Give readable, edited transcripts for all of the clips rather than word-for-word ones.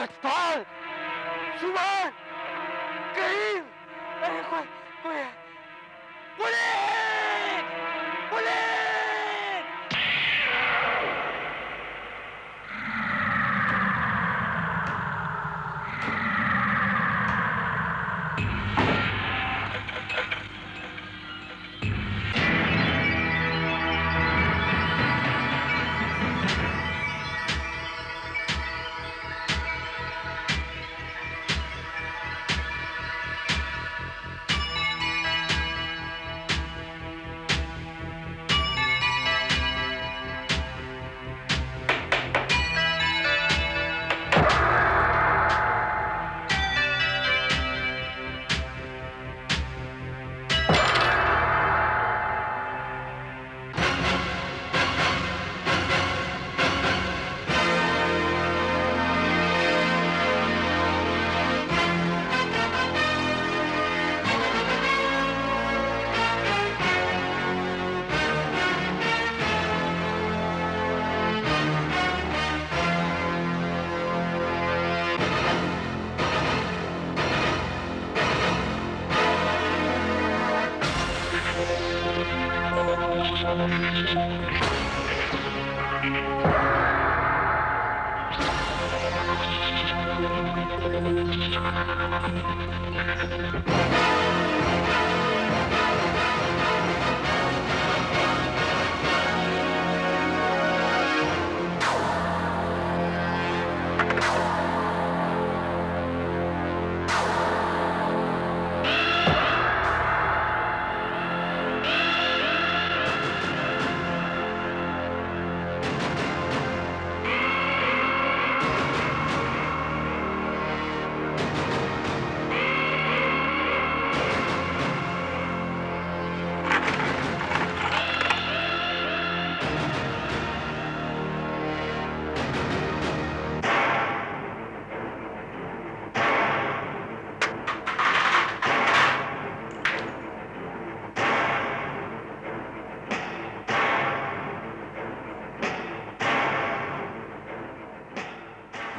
सतपाल, सुमन, करीम, अरे कोई है। Police! Police!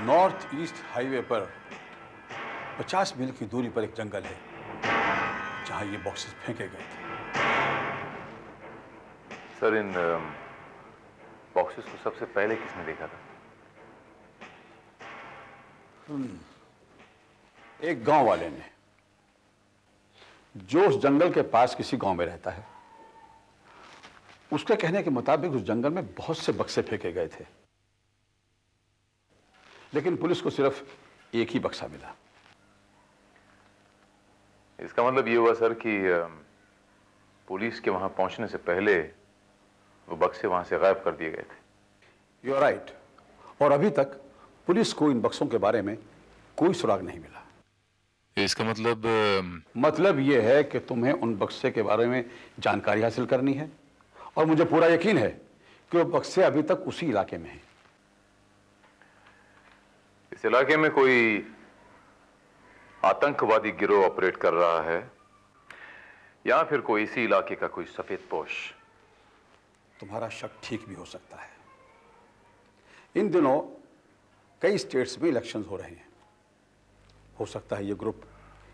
North east highway पर 50 मील की दूरी पर एक जंगल है जहां ये बॉक्सेस फेंके गए थे। सर, इन बॉक्सेस को सबसे पहले किसने देखा था? एक गांव वाले ने, जो उस जंगल के पास किसी गांव में रहता है। उसके कहने के मुताबिक उस जंगल में बहुत से बक्से फेंके गए थे, लेकिन पुलिस को सिर्फ एक ही बक्सा मिला। इसका मतलब ये हुआ सर कि पुलिस के वहां पहुंचने से पहले वो बक्से वहां से गायब कर दिए गए थे। You are right. और अभी तक पुलिस को इन बक्सों के बारे में कोई सुराग नहीं मिला। इसका मतलब मतलब ये है कि तुम्हें उन बक्से के बारे में जानकारी हासिल करनी है, और मुझे पूरा यकीन है कि वो बक्से अभी तक उसी इलाके में हैं। इस इलाके में कोई आतंकवादी गिरोह ऑपरेट कर रहा है, या फिर कोई इसी इलाके का कोई सफेद पोश। तुम्हारा शक ठीक भी हो सकता है। इन दिनों कई स्टेट्स में इलेक्शंस हो रहे हैं। हो सकता है ये ग्रुप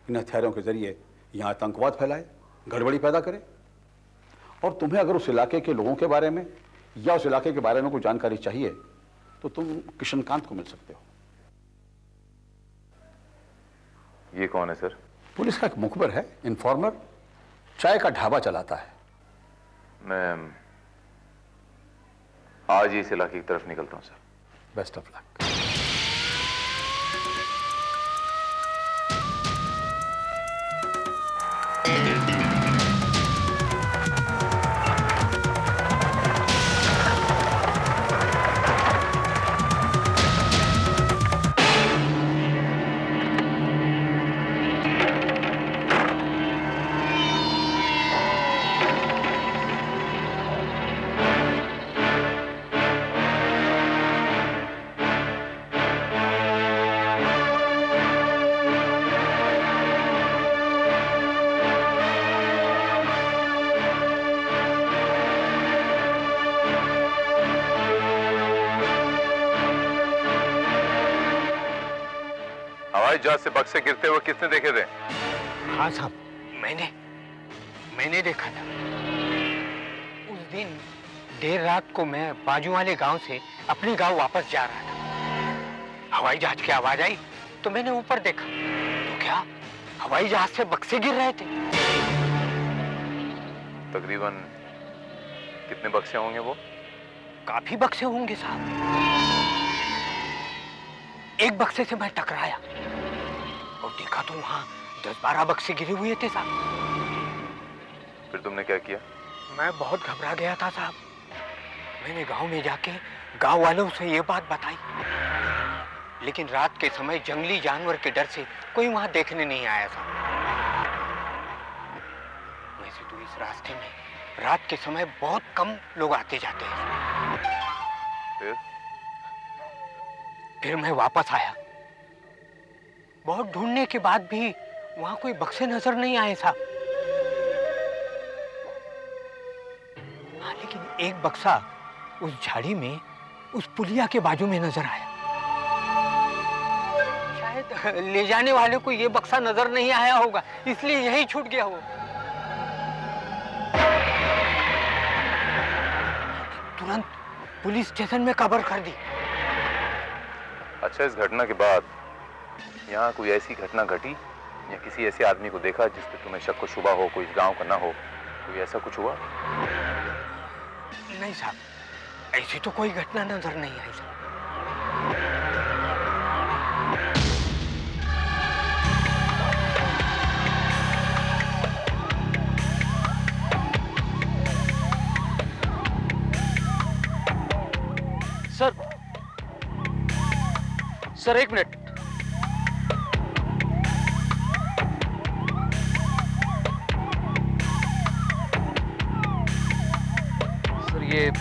इन हथियारों के जरिए यहां आतंकवाद फैलाए, गड़बड़ी पैदा करे। और तुम्हें अगर उस इलाके के लोगों के बारे में या उस इलाके के बारे में कोई जानकारी चाहिए तो तुम किशनकांत को मिल सकते हो। ये कौन है सर? पुलिस का एक मुखबिर है, इन्फॉर्मर, चाय का ढाबा चलाता है। मैं आज ही इस इलाके की तरफ निकलता हूं सर। Best of luck. हवाई जहाज से बक्से गिरते हुए किसने देखे थे? हाँ साहब, मैंने देखा था। उस दिन देर रात को मैं बाजू वाले गांव से अपने गांव वापस जा रहा था। हवाई जहाज की आवाज आई तो मैंने ऊपर देखा, तो क्या हवाई जहाज से बक्से गिर रहे थे। तकरीबन कितने बक्से होंगे वो? काफी बक्से होंगे साहब। एक बक्से से मैं टकराया और देखा तो वहां 10-12 बक्से गिरे हुए थे साहब। फिर तुमने क्या किया? मैं बहुत घबरा गया था साहब। मैंने गांव में जाके गांव वालों से ये बात बताई, लेकिन रात के समय जंगली जानवर के डर से कोई वहां देखने नहीं आया था। वैसे तो इस रास्ते में रात के समय बहुत कम लोग आते जाते हैं। फिर मैं वापस आया। बहुत ढूंढने के बाद भी वहां कोई बक्से नजर नहीं आए साहब। हाँ, लेकिन एक बक्सा उस झाड़ी में उस पुलिया के बाजू में नजर आया। शायद ले जाने वाले को ये बक्सा नजर नहीं आया होगा, इसलिए यही छूट गया वो। तुरंत पुलिस स्टेशन में खबर कर दी। अच्छा, इस घटना के बाद यहाँ कोई ऐसी घटना घटी या किसी ऐसे आदमी को देखा जिस पे तुम्हें शक व शुबा हो, कोई इस गांव का ना हो, कोई ऐसा कुछ हुआ? नहीं साहब, ऐसी तो कोई घटना नजर नहीं आई साहब। सर एक मिनट। सर ये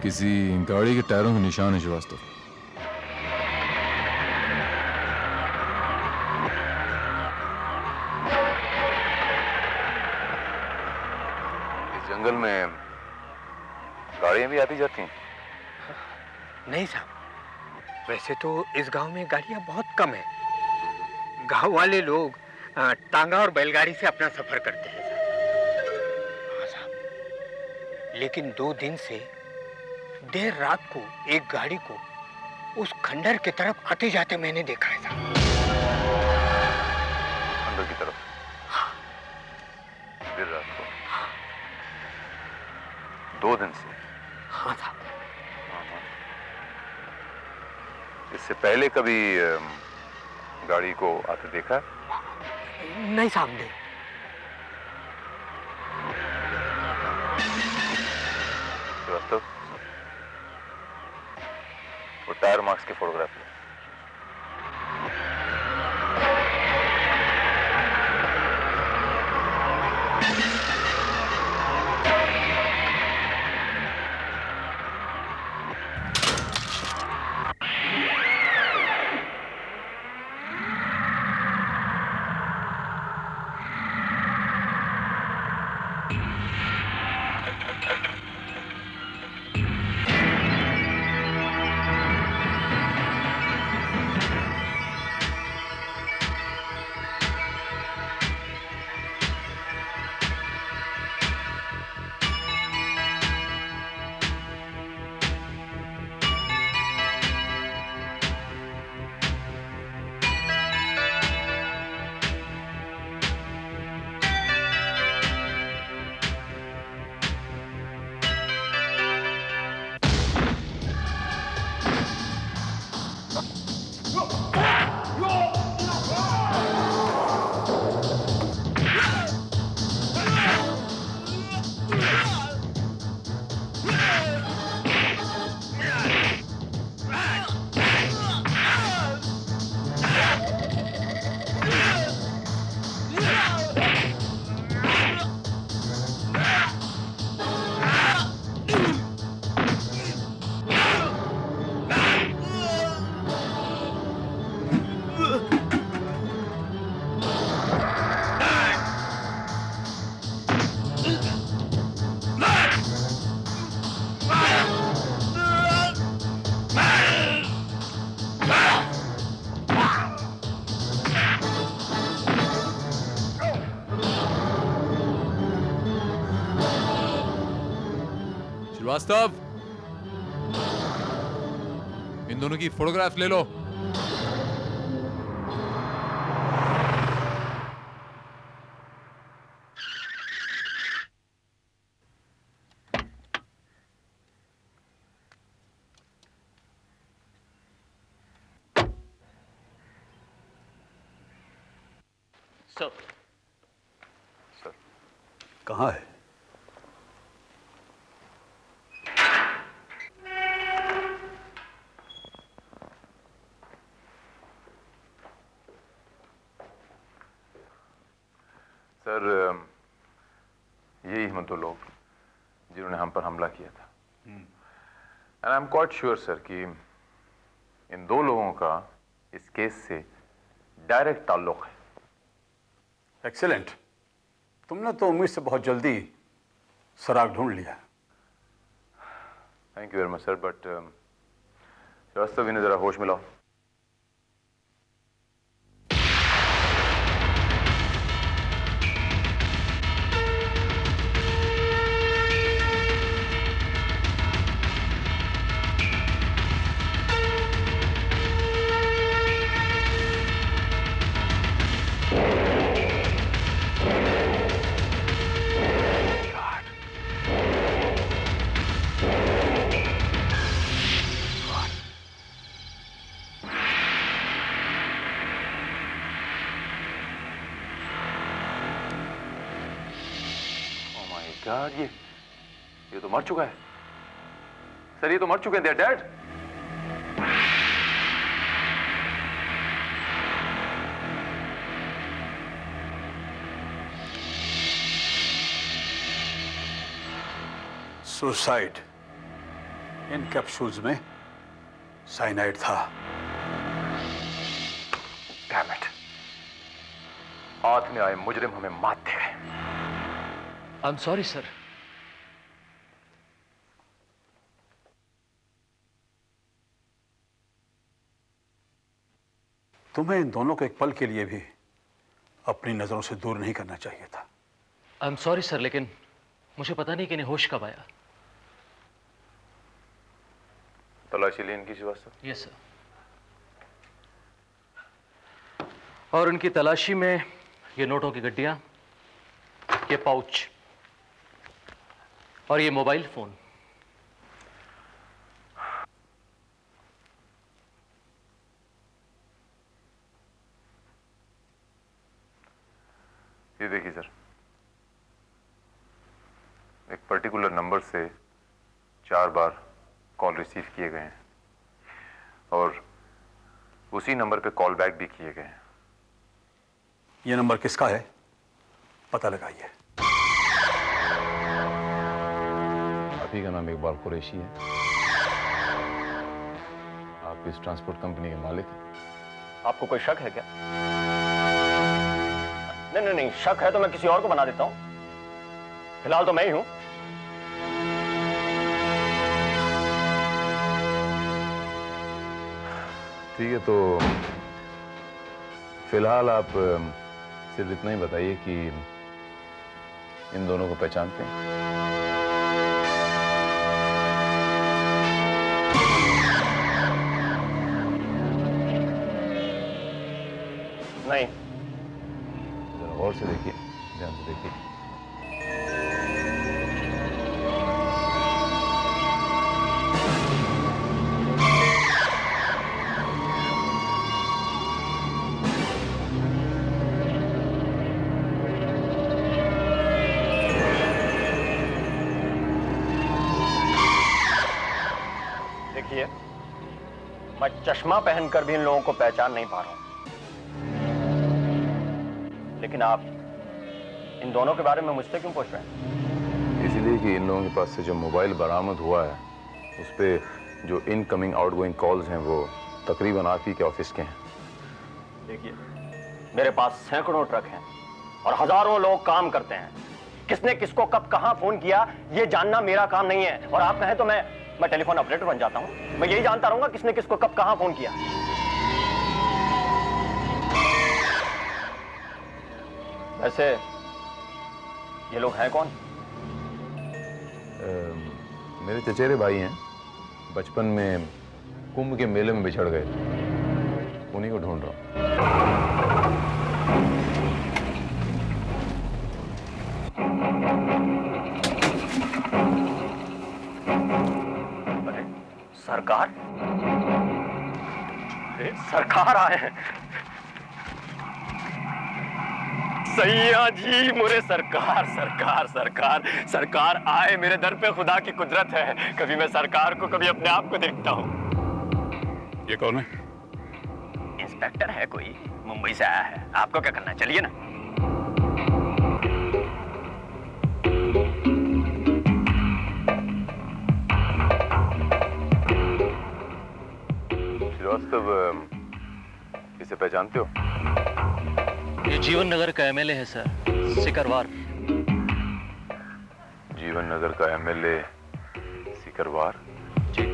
किसी गाड़ी के टायरों के निशान है श्रीवास्तव। इस जंगल में गाड़ियां भी आती जाती हैं? नहीं साहब, वैसे तो इस गांव में गाड़ियां बहुत कम है। गांव वाले लोग टांगा और बैलगाड़ी से अपना सफर करते हैं साहब। हाँ साहब, लेकिन 2 दिन से देर रात को एक गाड़ी को उस खंडर की तरफ आते जाते मैंने देखा है साहब। खंडर की तरफ? हाँ। देर रात को? 2 दिन से? हाँ साहब। इससे पहले कभी गाड़ी को आते देखा? नहीं साहब, नहीं। श्रीवास्तव, वो टायर मार्क्स के फोटोग्राफ ले। श्रीवास्तव, इन दोनों की फोटोग्राफ ले लो। सर, सर, कहाँ है? सर, यही हम दो लोग जिन्होंने हम पर हमला किया था। And I am quite sure sir कि इन दो लोगों का इस केस से डायरेक्ट ताल्लुक है। एक्सीलेंट। तुमने तो उम्मीद से बहुत जल्दी सुराग ढूंढ लिया। Thank you very much sir, but Srivastava, इन्हें जरा होश मिलाओ। यार, ये तो मर चुका है सर, ये तो मर चुके हैं। They're dead। सुसाइड। इन कैप्सूल्स में साइनाइड था। Damn it। हाथ में आए मुजरिम हमें मात दे गए। I am sorry sir. तुम्हें इन दोनों को एक पल के लिए भी अपनी नजरों से दूर नहीं करना चाहिए था। आई एम सॉरी सर, लेकिन मुझे पता नहीं कि इन्हें होश कब आया। तलाशी ली इनकी श्रीवास्तव? Yes sir. और उनकी तलाशी में ये नोटों की गड्डियां, ये पाउच और ये मोबाइल फोन। ये देखिए सर, एक पर्टिकुलर नंबर से 4 बार कॉल रिसीव किए गए हैं और उसी नंबर पे कॉल बैक भी किए गए हैं। ये नंबर किसका है, पता लगाइए। आप ही का नाम इकबाल कुरैशी है? आप इस ट्रांसपोर्ट कंपनी के मालिक हैं? आपको कोई शक है क्या? नहीं, शक है तो मैं किसी और को बना देता हूं। फिलहाल तो मैं ही हूं। ठीक है, तो फिलहाल आप सिर्फ इतना ही बताइए कि इन दोनों को पहचानते हैं? नहीं। जरा गौर से देखिए, ध्यान से देखिए। देखिए, मैं चश्मा पहनकर भी इन लोगों को पहचान नहीं पा रहा हूं, लेकिन आप इन दोनों के बारे में मुझसे क्यों पूछ रहे हैं? इसलिए कि इन लोगों के पास से जो मोबाइल बरामद हुआ है उस पे जो इनकमिंग आउटगोइंग कॉल्स हैं वो तकरीबन आप ही के ऑफिस के हैं। देखिए, मेरे पास सैकड़ों ट्रक हैं और हजारों लोग काम करते हैं। किसने किसको कब कहां फोन किया ये जानना मेरा काम नहीं है। और आप कहें तो मैं टेलीफोन ऑपरेटर बन जाता हूं। मैं यही जानता रहूंगा किसने किसको कब कहां फोन किया। वैसे ये लोग हैं कौन? मेरे चचेरे भाई हैं, बचपन में कुंभ के मेले में बिछड़ गए थे, उन्हीं को ढूंढ रहा हूं। सरकार? अरे सरकार आए हैं। सैया जी, मोरे सरकार सरकार सरकार सरकार आए मेरे दर पे, खुदा की कुदरत है। कभी मैं सरकार को, कभी अपने आप को देखता हूँ। ये कौन है? इंस्पेक्टर है कोई, मुंबई से आया है। आपको क्या करना है, चलिए ना। श्रीवास्तव, इसे पहचानते हो? ये जीवन नगर का एमएलए है सर, सिकरवार। जीवन नगर का एमएलए सिकरवार? जी।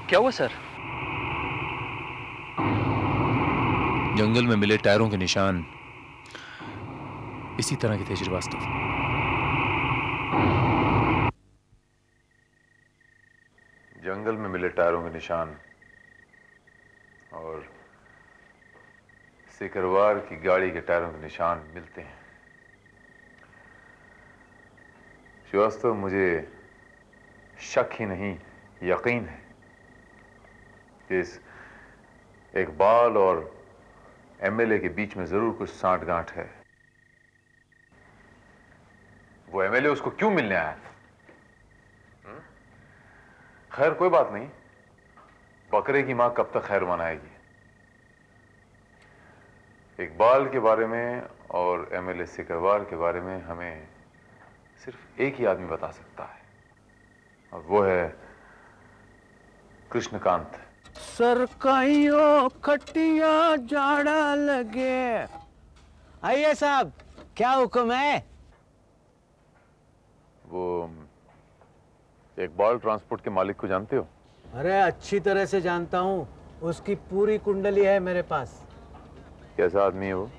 क्या हुआ सर? जंगल में मिले टायरों के निशान इसी तरह के थे श्रीवास्तव। जंगल में मिले टायरों के निशान और सिकरवार की गाड़ी के टायरों के निशान मिलते हैं। श्रीवास्तव, मुझे शक ही नहीं, यकीन है कि इस इकबाल और एमएलए के बीच में जरूर कुछ सांठ-गांठ है। वो एमएलए उसको क्यों मिलने आया? खैर, कोई बात नहीं, बकरे की मां कब तक खैर मनाएगी। इकबाल के बारे में और एमएलए सिकरवार के बारे में हमें सिर्फ एक ही आदमी बता सकता है, और वो है कृष्णकांत। सरकाइयों खटिया जाड़ा लगे। आइए साहब, क्या हुक्म है? वो इकबाल ट्रांसपोर्ट के मालिक को जानते हो? अरे अच्छी तरह से जानता हूँ, उसकी पूरी कुंडली है मेरे पास। कैसा आदमी है वो?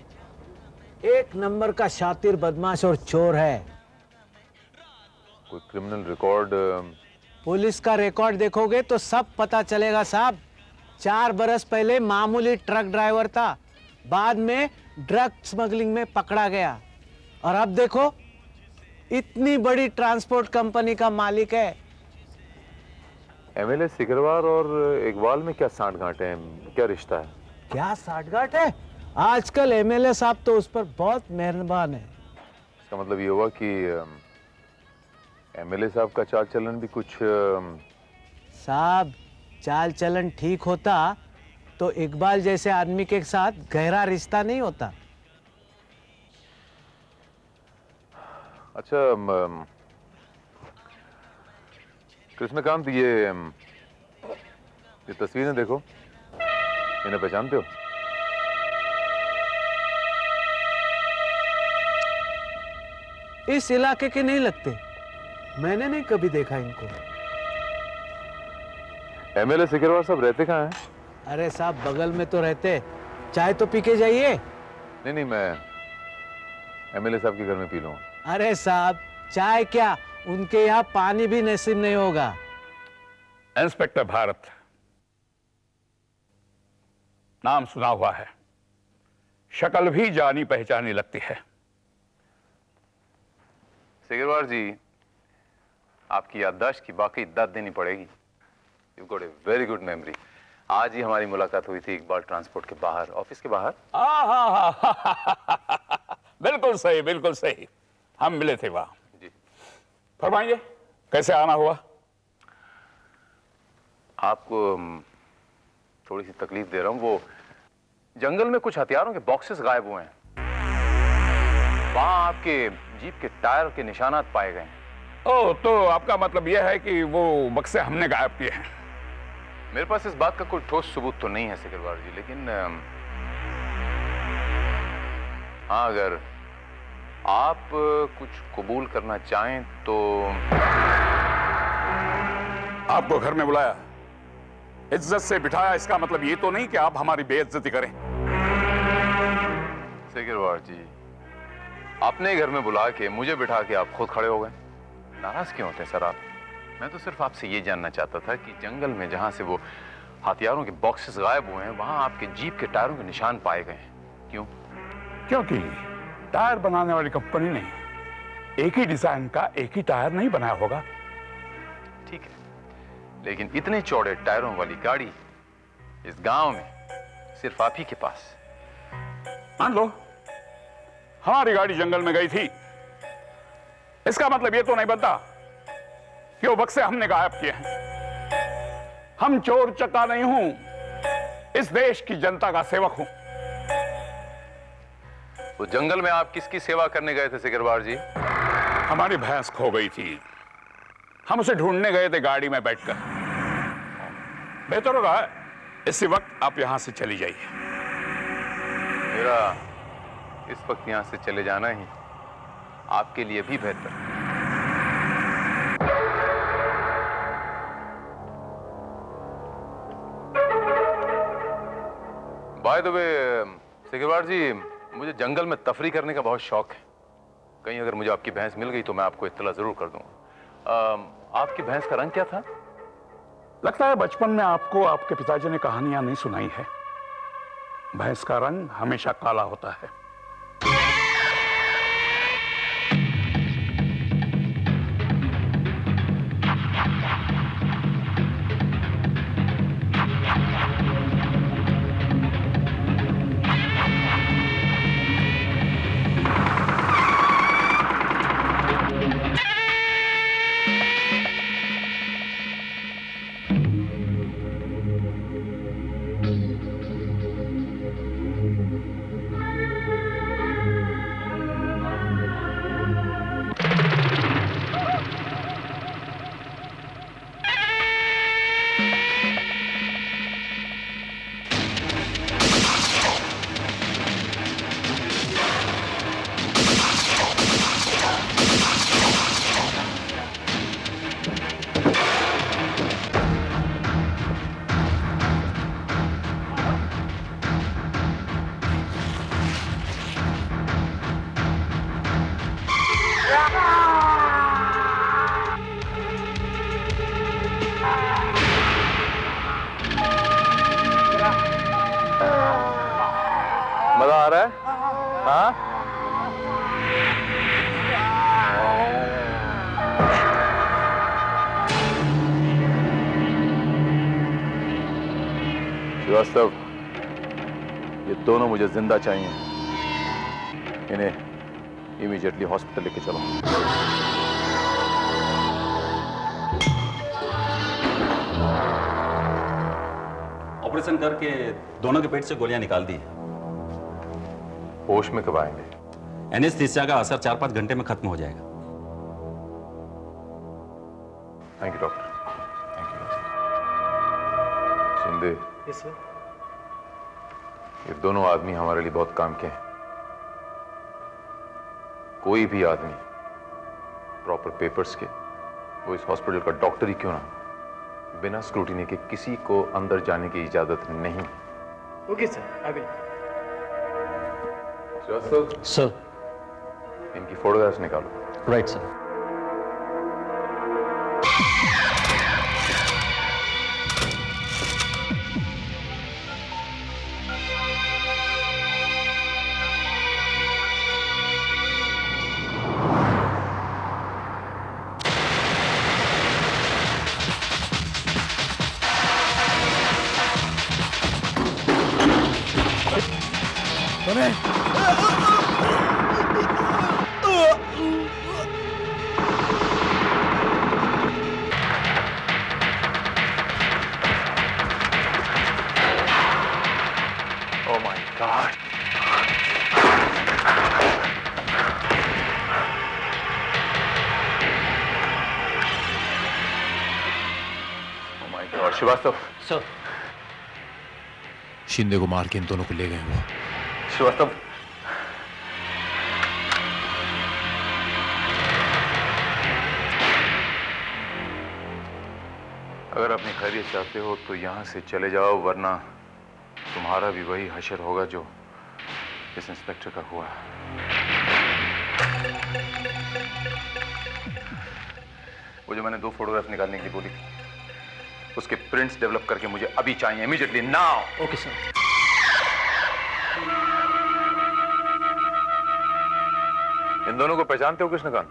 एक नंबर का शातिर, बदमाश और चोर है। कोई क्रिमिनल रिकॉर्ड? पुलिस का रिकॉर्ड देखोगे तो सब पता चलेगा साहब। 4 बरस पहले मामूली ट्रक ड्राइवर था, बाद में ड्रग स्मगलिंग में पकड़ा गया, और अब देखो इतनी बड़ी ट्रांसपोर्ट कंपनी का मालिक है। एमएलए सिकरवार और इकबाल में क्या सांठ-गांठ है, क्या रिश्ता है? क्या सांठ-गांठ है? आजकल एमएलए साहब तो उस पर बहुत मेहरबान है। इसका मतलब ये हुआ कि एमएलए साहब का चाल चलन भी कुछ साहब, चाल चलन ठीक होता तो इकबाल जैसे आदमी के साथ गहरा रिश्ता नहीं होता। अच्छा, कृष्णकांत, ये तस्वीरें देखो, इन्हें पहचानते हो? इस इलाके के नहीं लगते, मैंने नहीं कभी देखा इनको। एमएलए सिकरवार साहब रहते कहाँ हैं? अरे साहब, बगल में तो रहते, चाय तो पी के जाइए। नहीं, मैं एमएलए साहब के घर में पी लूंगा। अरे साहब, चाय क्या, उनके यहाँ पानी भी नसीब नहीं होगा। इंस्पेक्टर भारत, नाम सुना हुआ है, शक्ल भी जानी पहचानी लगती है। सिकरवार जी, आपकी याददाश्त की बाकी दाद देनी पड़ेगी। You got a very good memory. आज ही हमारी मुलाकात हुई थी इकबाल ट्रांसपोर्ट के बाहर, ऑफिस के बाहर। बिल्कुल सही, बिल्कुल सही, हम मिले थे वहां। जी, फरमाइए, कैसे आना हुआ? आपको थोड़ी सी तकलीफ दे रहा हूं। वो जंगल में कुछ हथियारों के बॉक्सेस गायब हुए हैं, वहां आपके जीप के टायर के निशानात पाए गए हैं। ओह, तो आपका मतलब यह है कि वो बक्से हमने गायब किए हैं? मेरे पास इस बात का कोई ठोस सबूत तो नहीं है सिकरवार जी, लेकिन हाँ, अगर आप कुछ कबूल करना चाहें तो। आपको घर में बुलाया, इज्जत से बिठाया, इसका मतलब ये तो नहीं कि आप हमारी बेइज्जती करें। सिकरवार जी, अपने घर में बुला के मुझे बिठा के आप खुद खड़े हो गए। नाराज क्यों होते हैं सर आप? मैं तो सिर्फ आपसे ये जानना चाहता था कि जंगल में जहां से वो हथियारों के बॉक्सेस गायब हुए हैं, वहां आपके जीप के टायरों के निशान पाए गए हैं। क्यों? क्योंकि टायर बनाने वाली कंपनी ने एक ही डिजाइन का एक ही टायर नहीं बनाया होगा। ठीक है, लेकिन इतने चौड़े टायरों वाली गाड़ी इस गांव में सिर्फ आप ही के पास। मान लो हमारी गाड़ी जंगल में गई थी, इसका मतलब यह तो नहीं बनता कि वो बक्से हमने गायब किए हैं। हम चोर चक्का नहीं हूं, इस देश की जनता का सेवक हूं। तो जंगल में आप किसकी सेवा करने गए थे सिकरवार जी? हमारी भैंस खो गई थी, हम उसे ढूंढने गए थे गाड़ी में बैठकर। बेहतर होगा इसी वक्त आप यहां से चली जाइए। मेरा इस वक्त यहां से चले जाना ही आपके लिए भी बेहतर। बाय द वे सिकरवार जी, मुझे जंगल में तफरी करने का बहुत शौक है। कहीं अगर मुझे आपकी भैंस मिल गई तो मैं आपको इत्तला जरूर कर दूंगा। आपकी भैंस का रंग क्या था? लगता है बचपन में आपको आपके पिताजी ने कहानियां नहीं सुनाई है। भैंस का रंग हमेशा काला होता है। मजा आ रहा है? हाँ? श्रीवास्तव, ये दोनों मुझे जिंदा चाहिए। इन्हें इमीडिएटली हॉस्पिटल लेके चलो। ऑपरेशन करके दोनों के पेट से गोलियां निकाल दी। होश में कब आएंगे? एनेस्थीसिया का असर 4-5 घंटे में खत्म हो जाएगा। Thank you doctor. Thank you. Shinde, yes sir. ये दोनों आदमी हमारे लिए बहुत काम के हैं। कोई भी आदमी प्रॉपर पेपर्स के, वो इस हॉस्पिटल का डॉक्टर ही क्यों ना, बिना स्क्रूटिनी के किसी को अंदर जाने की इजाजत नहीं। Okay sir, I will. Sir. इनकी फोटोग्राफ्स निकालो। Right sir. Srivastava. Sir. Shinde को मार के इन दोनों को ले गए वो। श्रीवास्तव, अगर अपनी खैरियत चाहते हो तो यहां से चले जाओ, वरना तुम्हारा भी वही हशर होगा जो इस इंस्पेक्टर का हुआ। वो जो मैंने 2 फोटोग्राफ निकालने के लिए बोली थी, उसके प्रिंट्स डेवलप करके मुझे अभी चाहिए, इमीडिएटली, नाउ। Okay sir. इन दोनों को पहचानते हो कृष्णकांत?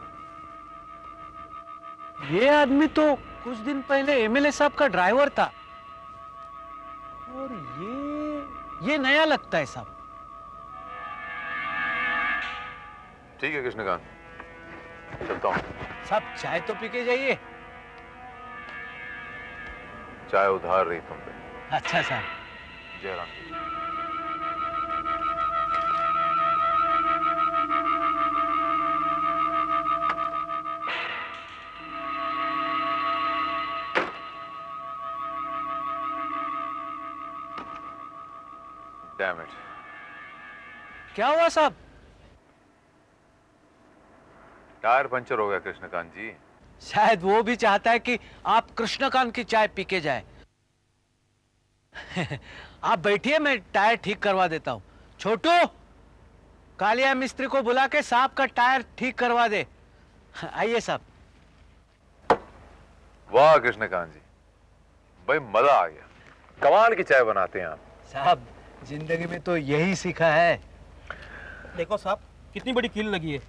ये आदमी तो कुछ दिन पहले एमएलए साहब का ड्राइवर था, और ये नया लगता है साहब। ठीक है कृष्णकांत, चलता हूं। साहब चाय तो पी के जाइए। चाय उधार रही तुम पे। अच्छा साहब। जय राम। Damn it. क्या हुआ साहब? टायर पंचर हो गया कृष्णकांत जी। शायद वो भी चाहता है कि आप कृष्णकांत की चाय पी के जाए। आप बैठिए, मैं टायर ठीक करवा देता हूं। छोटू, कालिया मिस्त्री को बुला के साहब का टायर ठीक करवा दे। आइए साहब। वाह कृष्णकांत जी, भाई मजा आ गया। कमाल की चाय बनाते हैं आप। साहब जिंदगी में तो यही सीखा है। देखो साहब, कितनी बड़ी कील लगी है।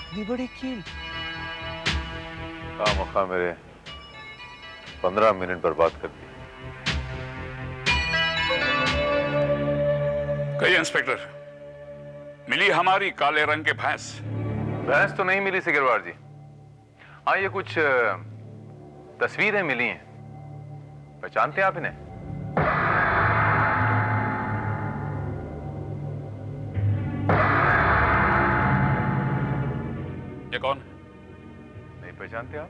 इतनी बड़ी कील। खामखा मेरे 15 मिनट बर्बाद कर दिए। कहिए इंस्पेक्टर, मिली हमारी काले रंग के भैंस? भैंस तो नहीं मिली सिकरवार जी। हाँ, ये कुछ तस्वीरें मिली हैं। पहचानते हैं आप इन्हें? ये कौन? नहीं पहचानते आप?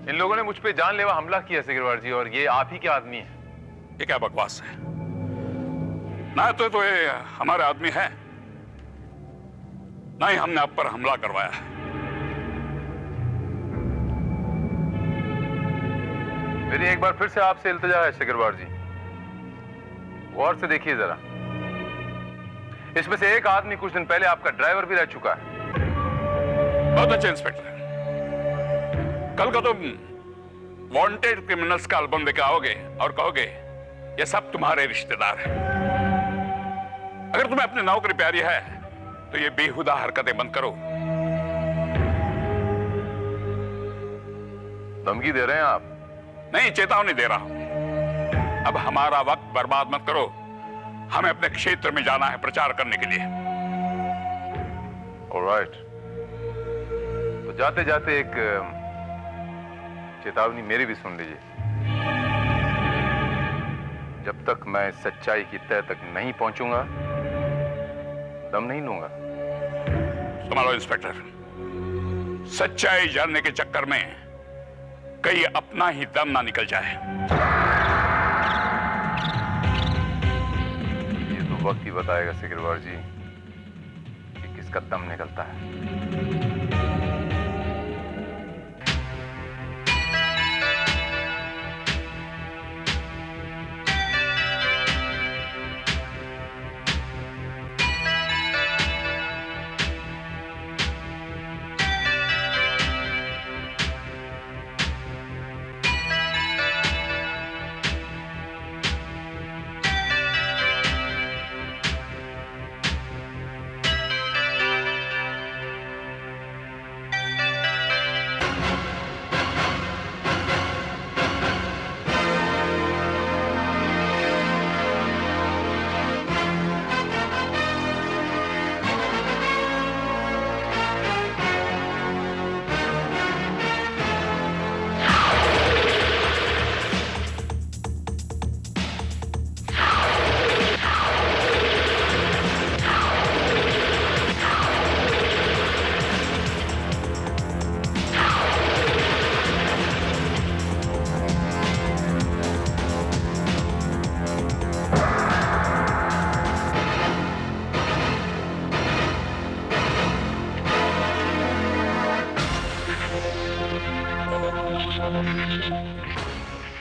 इन लोगों ने मुझ पे जानलेवा हमला किया सिकरवार जी, और ये आप ही के आदमी हैं। ये क्या बकवास है? ना तो ये हमारे आदमी है, ना ही हमने आप पर हमला करवाया है। मेरी एक बार फिर से आपसे इल्तिजा है सिकरवार जी, गौर से देखिए जरा। इसमें से एक आदमी कुछ दिन पहले आपका ड्राइवर भी रह चुका है। बहुत अच्छे इंस्पेक्टर, कल का तुम वांटेड क्रिमिनल्स का एल्बम लेकर आओगे और कहोगे ये सब तुम्हारे रिश्तेदार हैं। अगर तुम्हें अपनी नौकरी प्यारी है तो ये बेहुदा हरकतें बंद करो। धमकी दे रहे हैं आप? नहीं, चेतावनी दे रहा हूं। अब हमारा वक्त बर्बाद मत करो, हमें अपने क्षेत्र में जाना है प्रचार करने के लिए। ऑलराइट, तो जाते जाते एक चेतावनी मेरी भी सुन लीजिए। जब तक मैं सच्चाई की तह तक नहीं पहुंचूंगा, दम नहीं लूंगा। संभालो इंस्पेक्टर, सच्चाई जानने के चक्कर में कहीं अपना ही दम ना निकल जाए। ये तो वक्त ही बताएगा सिकरवार जी कि किसका दम निकलता है।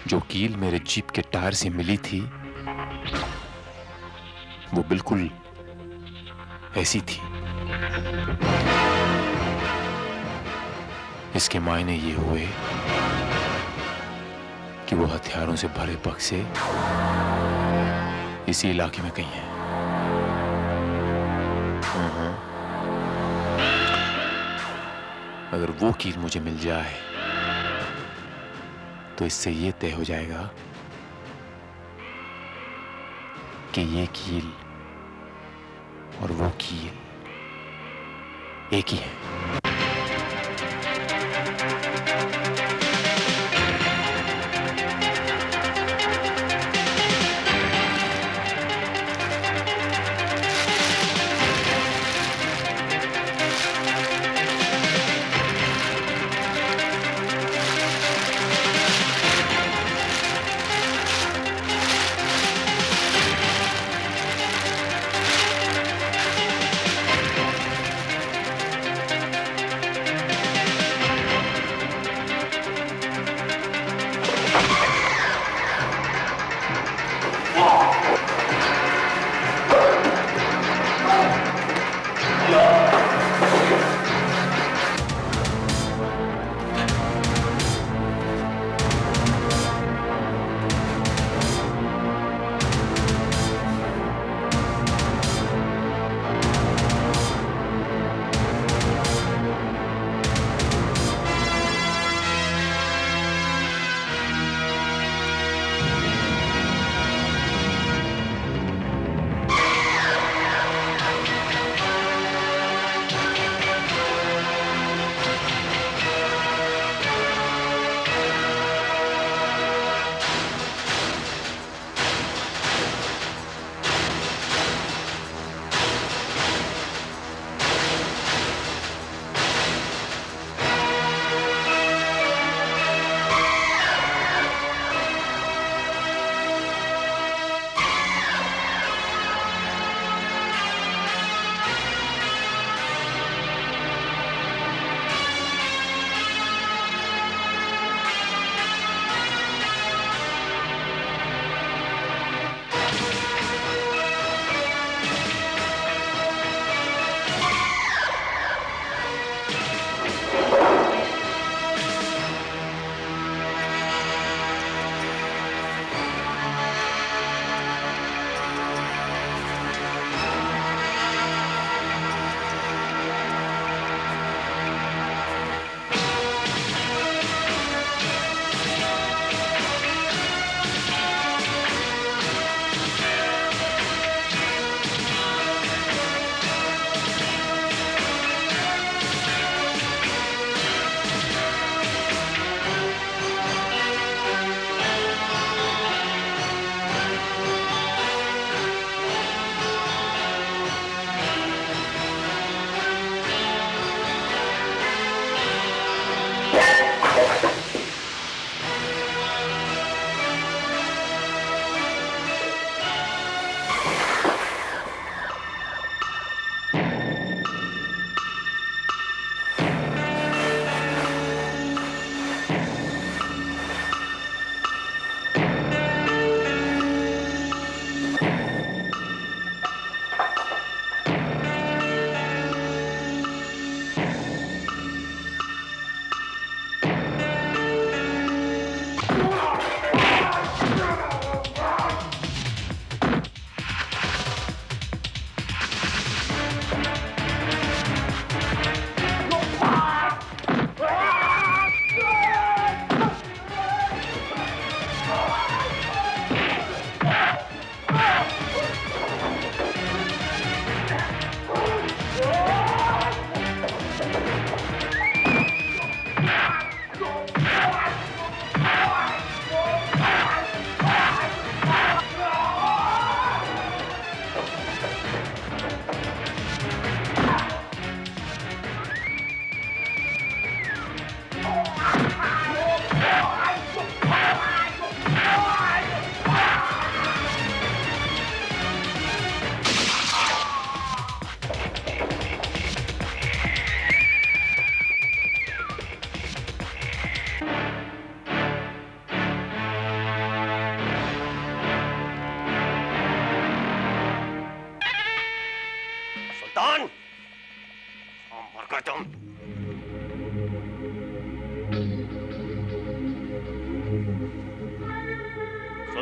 जो कील मेरे जीप के टायर से मिली थी वो बिल्कुल ऐसी थी। इसके मायने ये हुए कि वो हथियारों से भरे बक्से इसी इलाके में कहीं है। अगर वो कील मुझे मिल जाए तो इससे ये तय हो जाएगा कि ये कील और वो कील एक ही है।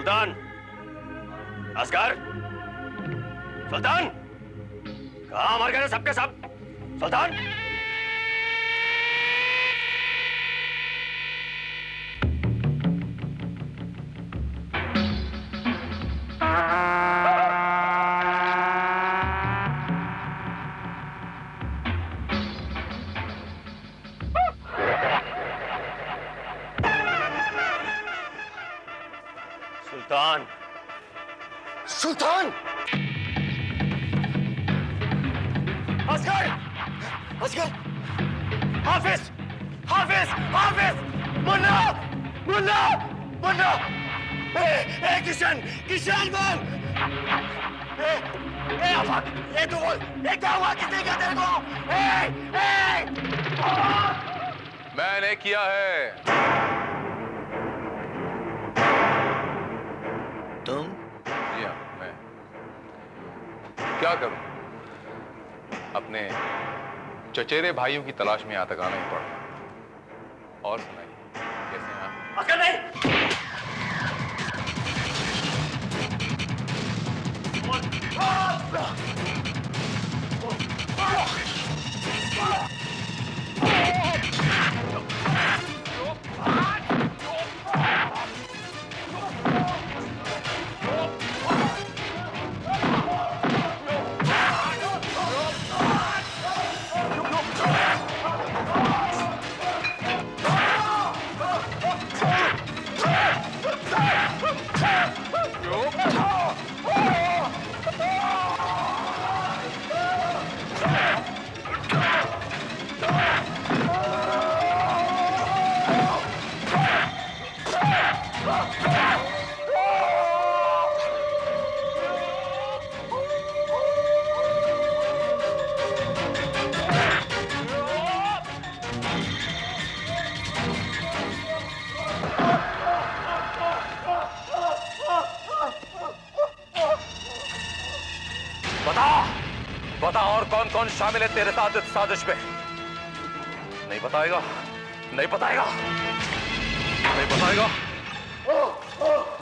सुल्तान, असगर, सुल्तान, कहाँ मर गए सबके सब? सुल्तान, सुल्तान, सुल्तान, असगर, असगर, हाफिज, हाफिज, हाफिज, मुन्ना, मुन्ना, मुन्ना, ए किशन, किशन बोल, ए आफाक, ए तू बोल, ए क्या हुआ, किसने किया तेरे को? मैंने किया है। तुम? जी हाँ, मैं क्या करूं? अपने चचेरे भाइयों की तलाश में यहाँ तक आना ही पड़ा। और सुनाइए, कैसे हैं आप? असगर नहीं। बता और कौन कौन शामिल है तेरे साथ इस साजिश में? नहीं बताएगा, नहीं बताएगा, नहीं बताएगा,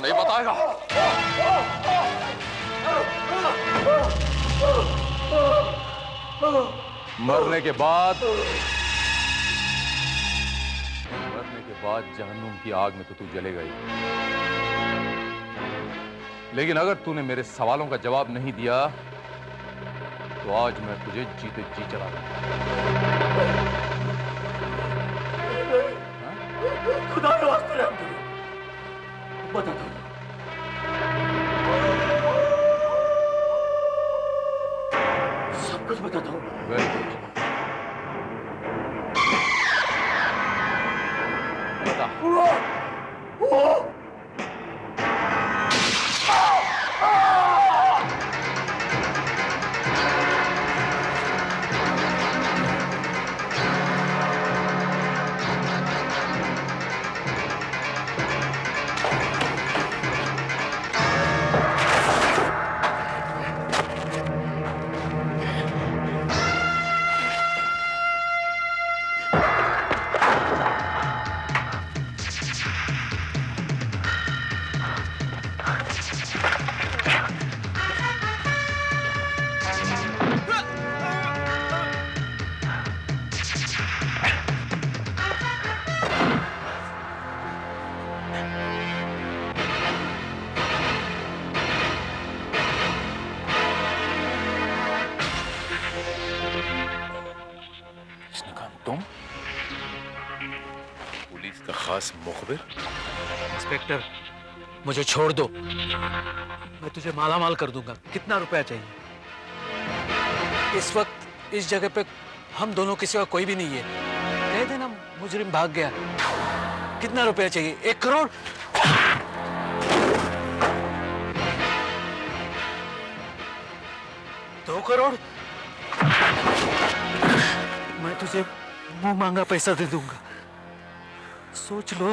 नहीं बताएगा। मरने के बाद जहन्नुम की आग में तो तू जलेगा ही। लेकिन अगर तूने मेरे सवालों का जवाब नहीं दिया तो आज मैं तुझे जीते जी चला दूंगा। खुदा के वास्ते रहम करो, बता दो। सब कुछ बता दो। वेरी गुड, बता। तुम पुलिस का खास मुखबिर? इंस्पेक्टर, मुझे छोड़ दो, मैं तुझे माला माल कर दूंगा। कितना रुपया चाहिए? इस वक्त इस जगह पे हम दोनों के सिवा कोई भी नहीं है। कह देना मुजरिम भाग गया। कितना रुपया चाहिए? 1 करोड़? दो करोड़? मैं तुझे मुंह मांगा पैसा दे दूंगा, सोच लो।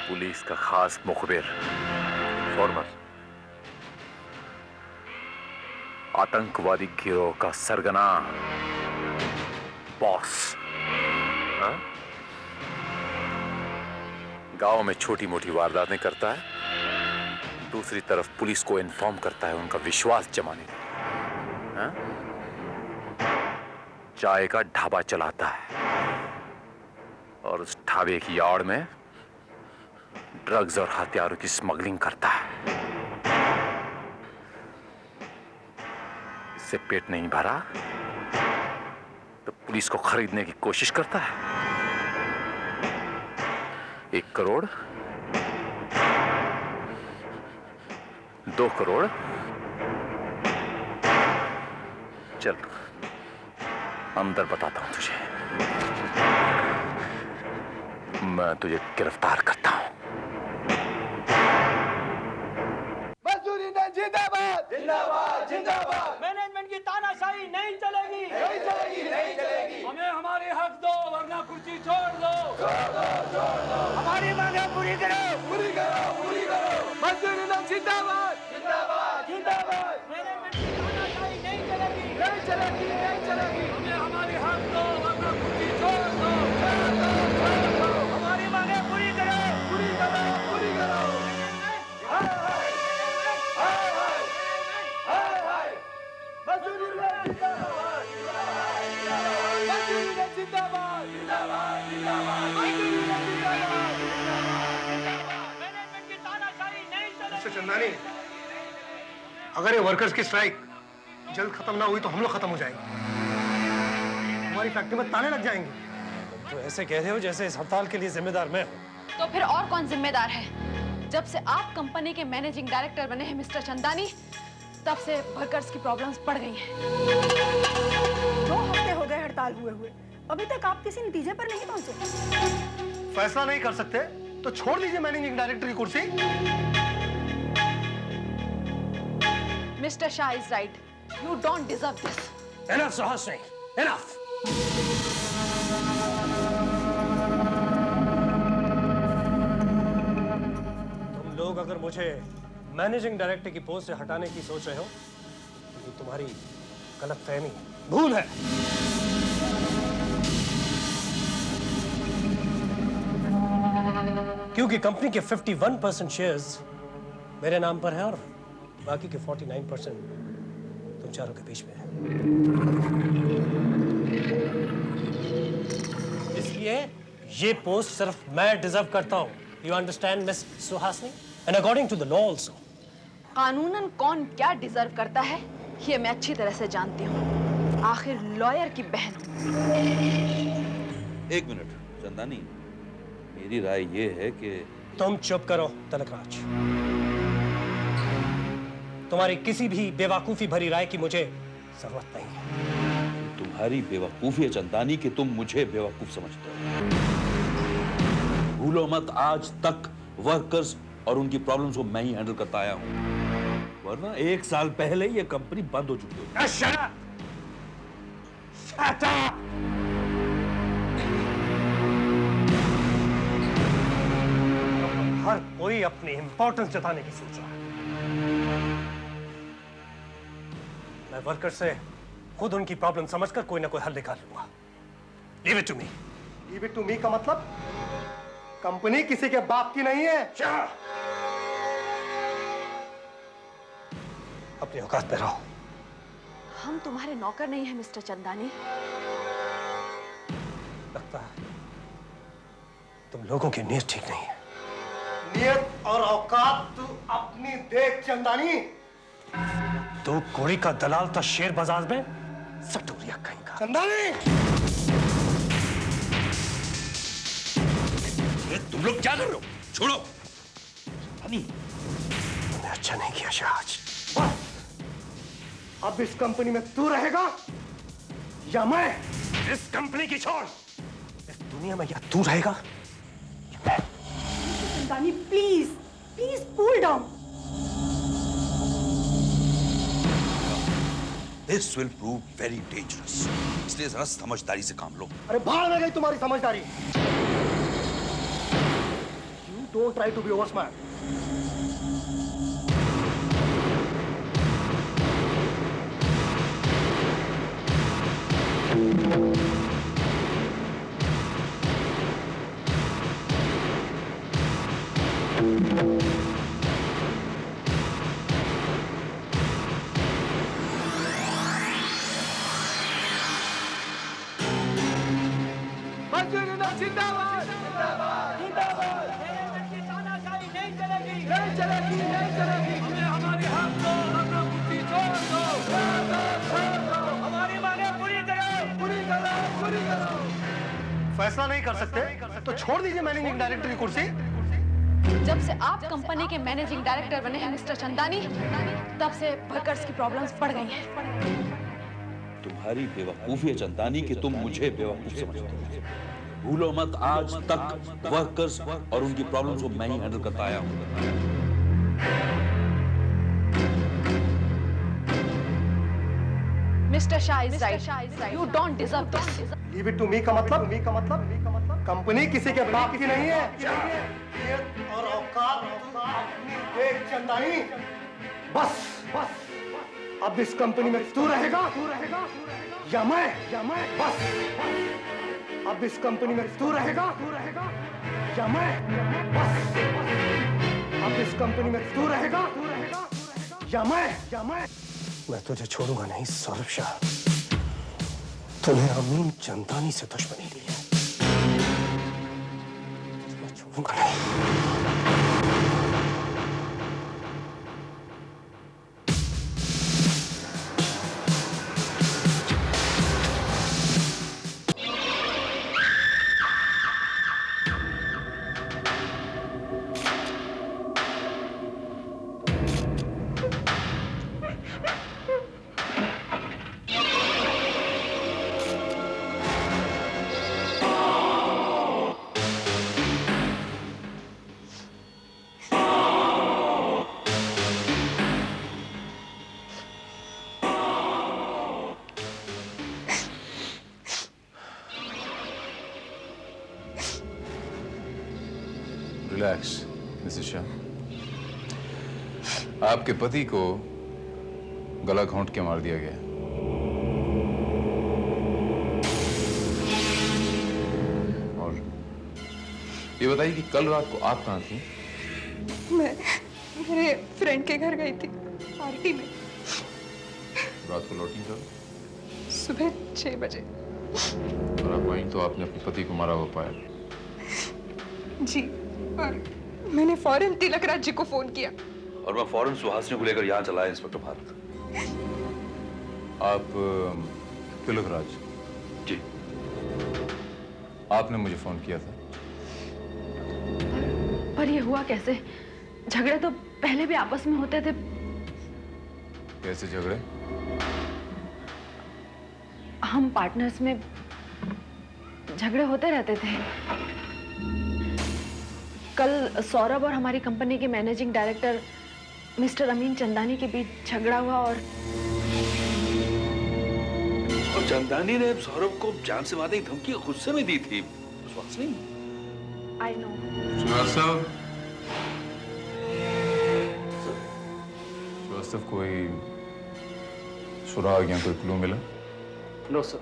पुलिस का खास मुखबिर, इन्फॉर्मर, आतंकवादी गिरोह का सरगना, बॉस। हाँ? गांव में छोटी मोटी वारदातें करता है, दूसरी तरफ पुलिस को इन्फॉर्म करता है उनका विश्वास जमाने के लिए। हाँ? चाय का ढाबा चलाता है और उस ढाबे की आड़ में ड्रग्स और हथियारों की स्मगलिंग करता है। इससे पेट नहीं भरा तो पुलिस को खरीदने की कोशिश करता है। 1 करोड़, 2 करोड़, चल अंदर बताता हूं तुझे। मैं तुझे गिरफ्तार करता हूं। जिंदाबाद जिंदाबाद जिंदाबाद। मैनेजमेंट की तानाशाही नहीं चलेगी, नहीं चलेगी, नहीं चलेगी। हमें हमारे हक दो वरना कुर्सी छोड़ दो। छोड़ दो। हमारी मांगे पूरी करो, पूरी करो, पूरी करो। मजदूर यूनियन जिंदाबाद जिंदाबाद जिंदाबाद। मैनेजमेंट की तानाशाही नहीं चलेगी, नहीं चलेगी, नहीं चलेगी। हमें हमारे हक दो वरना कुर्सी छोड़ दो। हमारी मांगे पूरी करो, पूरी करो, पूरी करो। चंदानी, अगर ये वर्कर्स की स्ट्राइक जल्द खत्म ना हुई तो हम लोग खत्म हो जाएंगे। हमारी फैक्ट्री में ताले लग जाएंगे। तो ऐसे कह रहे हो जैसे इस हड़ताल के लिए जिम्मेदार मैं हूँ। तो फिर और कौन जिम्मेदार है? जब से आप कंपनी के मैनेजिंग डायरेक्टर बने हैं मिस्टर चंदानी, तब से वर्कर्स की प्रॉब्लम्स बढ़ गई हैं। 2 हफ्ते हो गए हड़ताल हुए, अभी तक आप किसी नतीजे पर नहीं पहुंचे। फैसला नहीं कर सकते तो छोड़ दीजिए मैनेजिंग डायरेक्टर की कुर्सी। Mister Shah is right, you don't deserve this. Enough, Suhasini, enough. तुम लोग अगर मुझे मैनेजिंग डायरेक्टर की पोस्ट से हटाने की सोच रहे हो तो ये तुम्हारी गलतफहमी, भूल है। क्योंकि कंपनी के 51% शेयर्स मेरे नाम पर है और बाकी के 49% तुम चारों के बीच में है। इसलिए ये पोस्ट सिर्फ मैं डिजर्व करता हूं। You understand miss Suhasini? And according to the law also. कानूनन कौन क्या डिजर्व करता है ये मैं अच्छी तरह से जानती हूँ। आखिर लॉयर की बहन हूँ। 1 मिनट चंदानी, मेरी राय ये है कि तुम चुप करो तिलकराज। तुम्हारी किसी भी बेवकूफी भरी राय की मुझे जरूरत नहीं है। तुम्हारी बेवकूफी है चंदानी कि तुम मुझे बेवकूफ समझते हो। भूलो मत, आज तक वर्कर्स और उनकी प्रॉब्लम्स को मैं ही हैंडल करता आया हूं, वरना 1 साल पहले ये कंपनी बंद हो चुकी होती। Shut up! Shut up! हर कोई अपनी इंपॉर्टेंस जताने की सोच रहा है। मैं वर्कर से खुद उनकी प्रॉब्लम समझकर कोई ना कोई हल निकाल लूंगा। Leave it to me. Leave it to me का मतलब कंपनी किसी के बाप की नहीं है। अपनी औकात में रहो। हम तुम्हारे नौकर नहीं हैं मिस्टर चंदानी। लगता है तुम लोगों की नीयत ठीक नहीं है। नियत और औकात तू अपनी देख चंदानी। तो कोड़ी का दलाल था शेर बाजार में, सटोरिया कहीं का। चंदानी! तुम लोग क्या कर रहे हो? छोड़ो। तुमने अच्छा नहीं किया शाहज। अब इस कंपनी में तू रहेगा या मैं? इस कंपनी की छोड़, इस दुनिया में या तू रहेगा या मैं। Chandani please please cool down. This will prove very dangerous. इसलिए जरा समझदारी से काम लो। अरे भाड़ में गई तुम्हारी समझदारी। You don't try to be over smart. Union जिंदाबाद जिंदाबाद तानाशाही नहीं चलेगी नहीं चलेगी नहीं चलेगी। हमें हमारी हक दो, अपना कुर्सी छोड़ दो, हमारी मांगे पूरी करो पूरी करो पूरी करो। फैसला नहीं कर सकते तो छोड़ दीजिए मैनेजिंग डायरेक्टर की कुर्सी। जब से आप कंपनी के मैनेजिंग डायरेक्टर बने हैं मिस्टर चंदानी, तब से वर्कर्स की प्रॉब्लम्स बढ़ गई हैं। तुम्हारी बेवकूफी है चंदानी कि तुम मुझे बेवकूफ समझते हो। भूलो मत आज तक वर्कर्स और उनकी प्रॉब्लम्स को मैं ही हैंडल करता आया हूं। Mister Shah is right, you don't deserve this. Leave it to me का मतलब कंपनी किसी के बाप की नहीं है। और औकात अपनी देख चंदानी। बस अब इस कंपनी में तू रहेगा या मैं बस अब इस कंपनी में तू रहेगा या मैं बस अब इस कंपनी में तू रहेगा या मैं मैं तुझे छोड़ूंगा नहीं सौरभ शाह। तूने अमीन चंदानी से दुश्मनी ली है, मैं छोड़ूंगा नहीं। Relax Mrs Shah. आपके पति को गला घोंट के मार दिया गया। और ये बताइए कि कल रात को आप कहाँ थी? मैं मेरे फ्रेंड के घर गई थी पार्टी में। रात को लौटी कब? सुबह 6 बजे। और आप वहीं तो आपने अपने पति को मारा हुआ पाया। जी, और मैंने फौरन तिलक राज जी को फोन किया और मैं फौरन सुहासिनी को लेकर यहाँ चला इंस्पेक्टर भारत। आप तिलक राज जी, आपने मुझे फोन किया था। पर ये हुआ कैसे? झगड़े तो पहले भी आपस में होते थे। कैसे झगड़े? हम पार्टनर्स में झगड़े होते रहते थे। कल सौरभ और हमारी कंपनी के मैनेजिंग डायरेक्टर मिस्टर अमीन चंदानी के बीच झगड़ा हुआ और चंदानी ने सौरभ को जान से मारने की धमकी गुस्से में दी थी। I know. श्रीवास्तव, कोई सुराग या कोई क्लू मिला? No sir.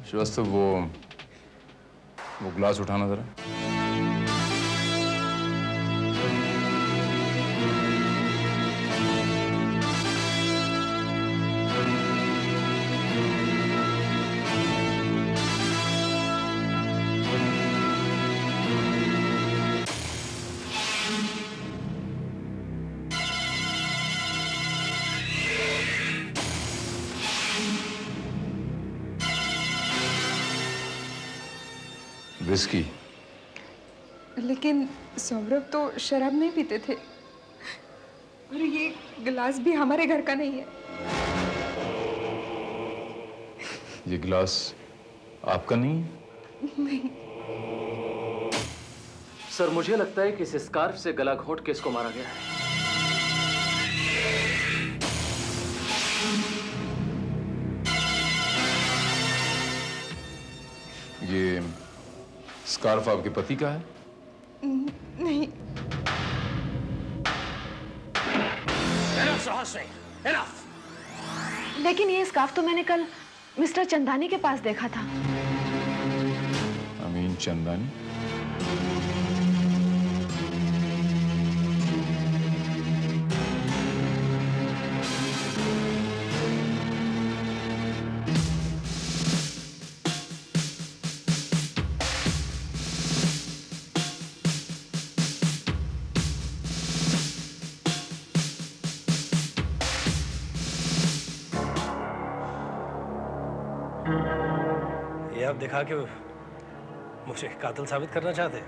श्रीवास्तव, वो ग्लास उठाना जरा। विस्की। लेकिन सौरभ तो शराब नहीं पीते थे और ये गिलास भी हमारे घर का नहीं है। ये गिलास आपका नहीं है? नहीं। सर, मुझे लगता है कि इस स्कार्फ से गला घोंट के इसको मारा गया है। ये स्कार्फ आपके पति का है? नहीं। लेकिन ये स्कार्फ तो मैंने कल मिस्टर चंदानी के पास देखा था। अमीन चंदानी? आप दिखा के मुझे कातिल साबित करना चाहते हैं?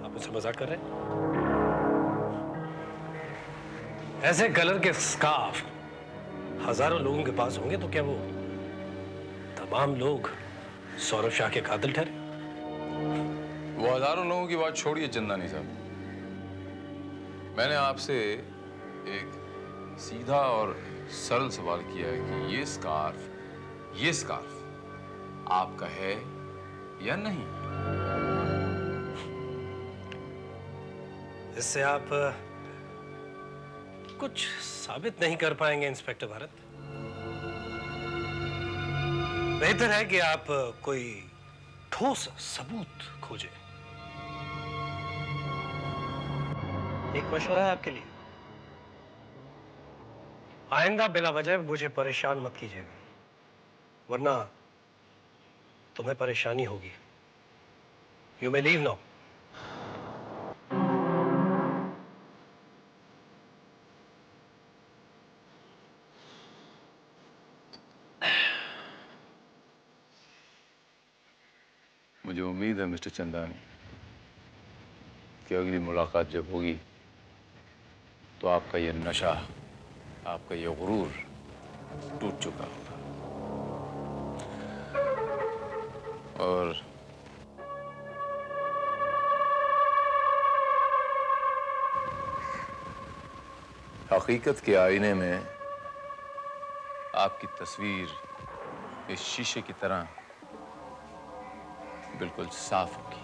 आप मुझसे मजाक कर रहे हैं? ऐसे कलर के स्कार्फ हजारों लोगों के पास होंगे तो क्या वो तमाम लोग सौरभ शाह के कातिल ठहरे? वो हजारों लोगों की बात छोड़िए चंदानी साहब, मैंने आपसे एक सीधा और सरल सवाल किया है कि ये स्कार्फ आपका है या नहीं? इससे आप कुछ साबित नहीं कर पाएंगे इंस्पेक्टर भारत। बेहतर है कि आप कोई ठोस सबूत खोजें। एक मशवरा है आपके लिए, आइंदा बिला वजह मुझे परेशान मत कीजिएगा, वरना तुम्हें परेशानी होगी। You may leave now. मुझे उम्मीद है मिस्टर चंदानी कि अगली मुलाकात जब होगी तो आपका ये नशा, आपका ये गुरूर टूट चुका होगा और हकीकत के आईने में आपकी तस्वीर इस शीशे की तरह बिल्कुल साफ होगी।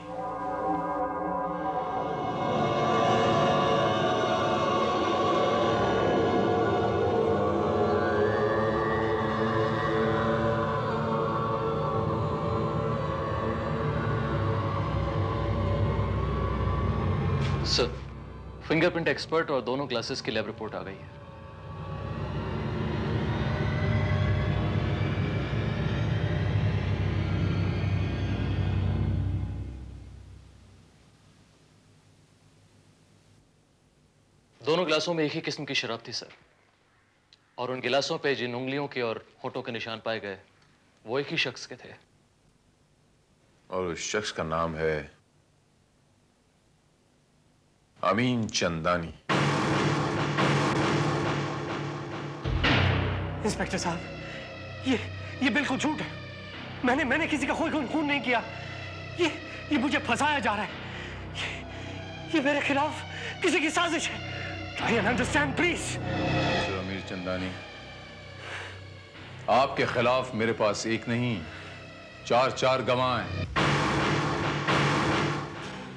सर, फिंगरप्रिंट एक्सपर्ट और दोनों क्लासेस की लैब रिपोर्ट आ गई है। दोनों गिलासों में एक ही किस्म की शराब थी सर, और उन गिलासों पे जिन उंगलियों के और होठों के निशान पाए गए वो एक ही शख्स के थे। और उस शख्स का नाम है अमीन चंदानी। इंस्पेक्टर साहब, ये बिल्कुल झूठ है। मैंने किसी का कोई खून नहीं किया। ये मुझे फंसाया जा रहा है। ये मेरे खिलाफ किसी की साजिश है। Try and understand, please. Mister अमीर चंदानी, आपके खिलाफ मेरे पास एक नहीं 4 गवाह हैं,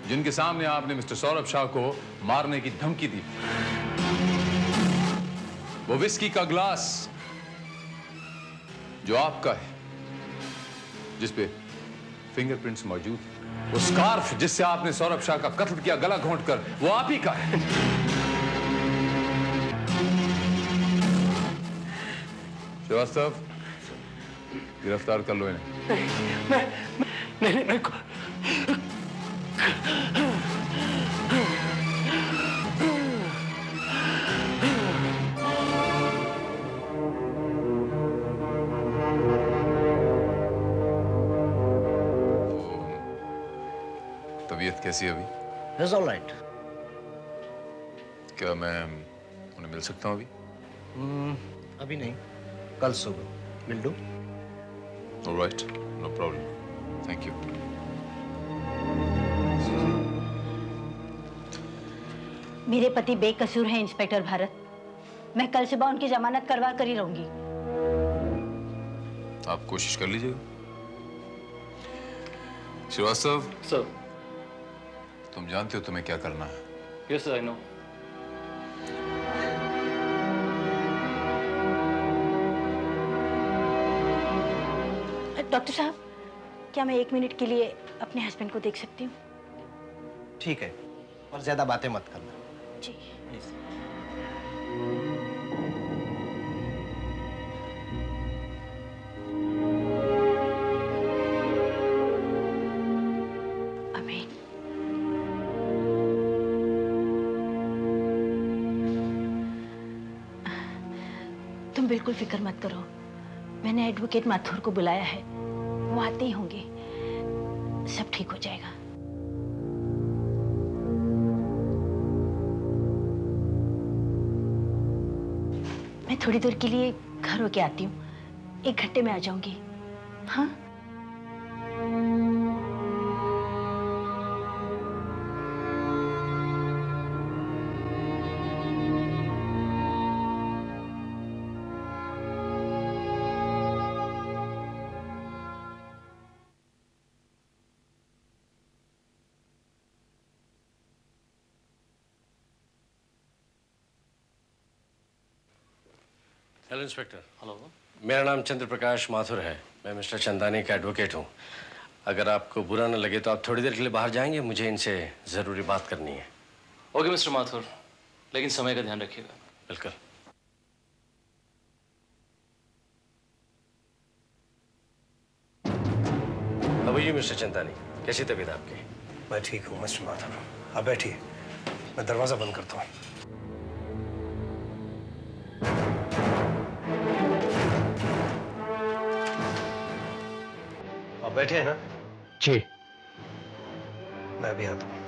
जिनके सामने आपने मिस्टर सौरभ शाह को मारने की धमकी दी। वो विस्की का ग्लास जो आपका है, जिसपे फिंगरप्रिंट्स मौजूद है, वो स्कार्फ जिससे आपने सौरभ शाह का कत्ल किया गला घोंटकर, वो आप ही का है। श्रीवास्तव, गिरफ्तार कर लो इन्हें। नहीं, तबीयत कैसी है अभी? It's all right. क्या मैं उन्हें मिल सकता हूँ अभी? अभी नहीं, कल सुबह मिल दो। All right, no problem. Thank you. मेरे पति बेकसूर हैं इंस्पेक्टर भारत। मैं कल सुबह उनकी जमानत करवा कर ही रहूंगी। आप कोशिश कर लीजिएगा। श्रीवास्तव सर, तुम जानते हो तुम्हें क्या करना है। Yes I know. डॉक्टर साहब, क्या मैं 1 मिनट के लिए अपने हस्बैंड को देख सकती हूँ? ठीक है, और ज्यादा बातें मत करना। जी। तुम बिल्कुल फिक्र मत करो, मैंने एडवोकेट माथुर को बुलाया है, वो आते ही होंगे, सब ठीक हो जाएगा। मैं थोड़ी देर के लिए घर होके आती हूँ, 1 घंटे में आ जाऊंगी। हाँ? Hello inspector. हेलो। मेरा नाम चंद्र प्रकाश माथुर है, मैं मिस्टर चंदानी का एडवोकेट हूँ। अगर आपको बुरा न लगे तो आप थोड़ी देर के लिए बाहर जाएंगे, मुझे इनसे ज़रूरी बात करनी है। ओके मिस्टर माथुर, लेकिन समय का ध्यान रखिएगा। बिल्कुल। अब ये मिस्टर चंदानी, कैसी तबीयत आपकी? मैं ठीक हूँ मिस्टर माथुर, आप बैठिए, मैं दरवाजा बंद करता हूँ। आप बैठे हैं ना? जी। मैं भी आता हूँ।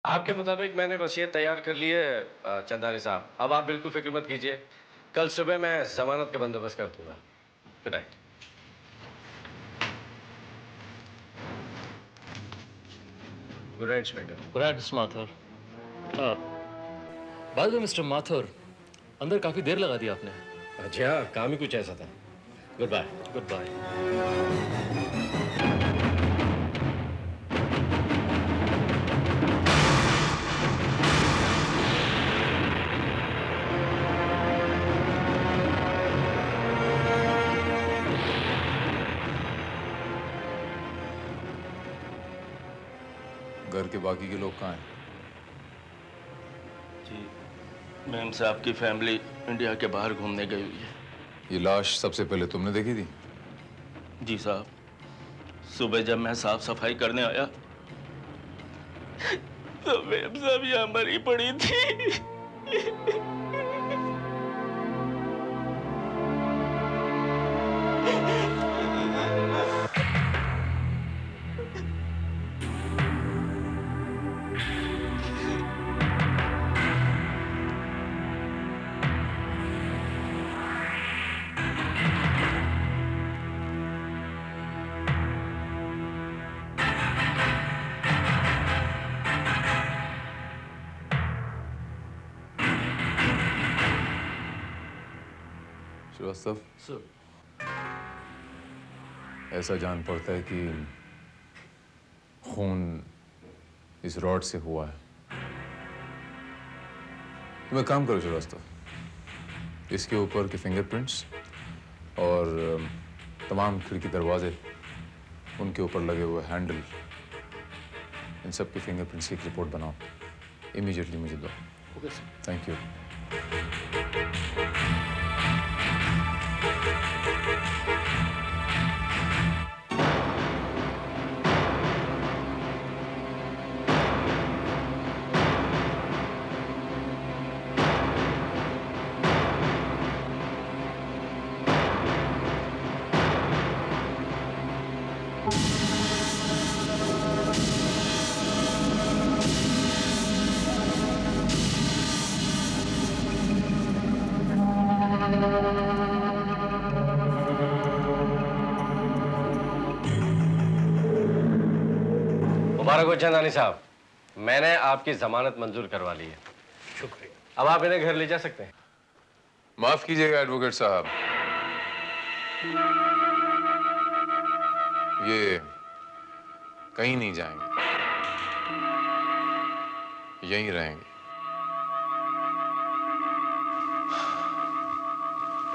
आपके मुताबिक मैंने वसीयत तैयार कर ली है चंदानी साहब। अब आप बिल्कुल फिक्र मत कीजिए, कल सुबह मैं जमानत का बंदोबस्त कर दूंगा। Good night. Good night inspector. Good night mister Mathur. बाद में मिस्टर माथुर, अंदर काफी देर लगा दी आपने। जी हाँ, काम ही कुछ ऐसा था। Goodbye. Goodbye. घर के बाकी के लोग कहाँ हैं? जी मैम साहब की फैमिली इंडिया के बाहर घूमने गई हुई है। ये लाश सबसे पहले तुमने देखी थी? जी साहब, सुबह जब मैं साफ सफाई करने आया तो मैम साहब यहाँ मरी पड़ी थी। श्रीवास्तव, सर, ऐसा जान पड़ता है कि खून इस रॉड से हुआ है। तुम एक काम करो श्रीवास्तव, इसके ऊपर के फिंगरप्रिंट्स और तमाम खिड़की दरवाजे, उनके ऊपर लगे हुए हैंडल, इन सब के फिंगरप्रिंट्स की एक रिपोर्ट बनाओ। इमीडिएटली मुझे दो। Okay sir. Thank you. मुबारक हो चंदानी साहब, मैंने आपकी जमानत मंजूर करवा ली है। शुक्रिया। अब आप इन्हें घर ले जा सकते हैं। माफ कीजिएगा एडवोकेट साहब, ये कहीं नहीं जाएंगे, यहीं रहेंगे।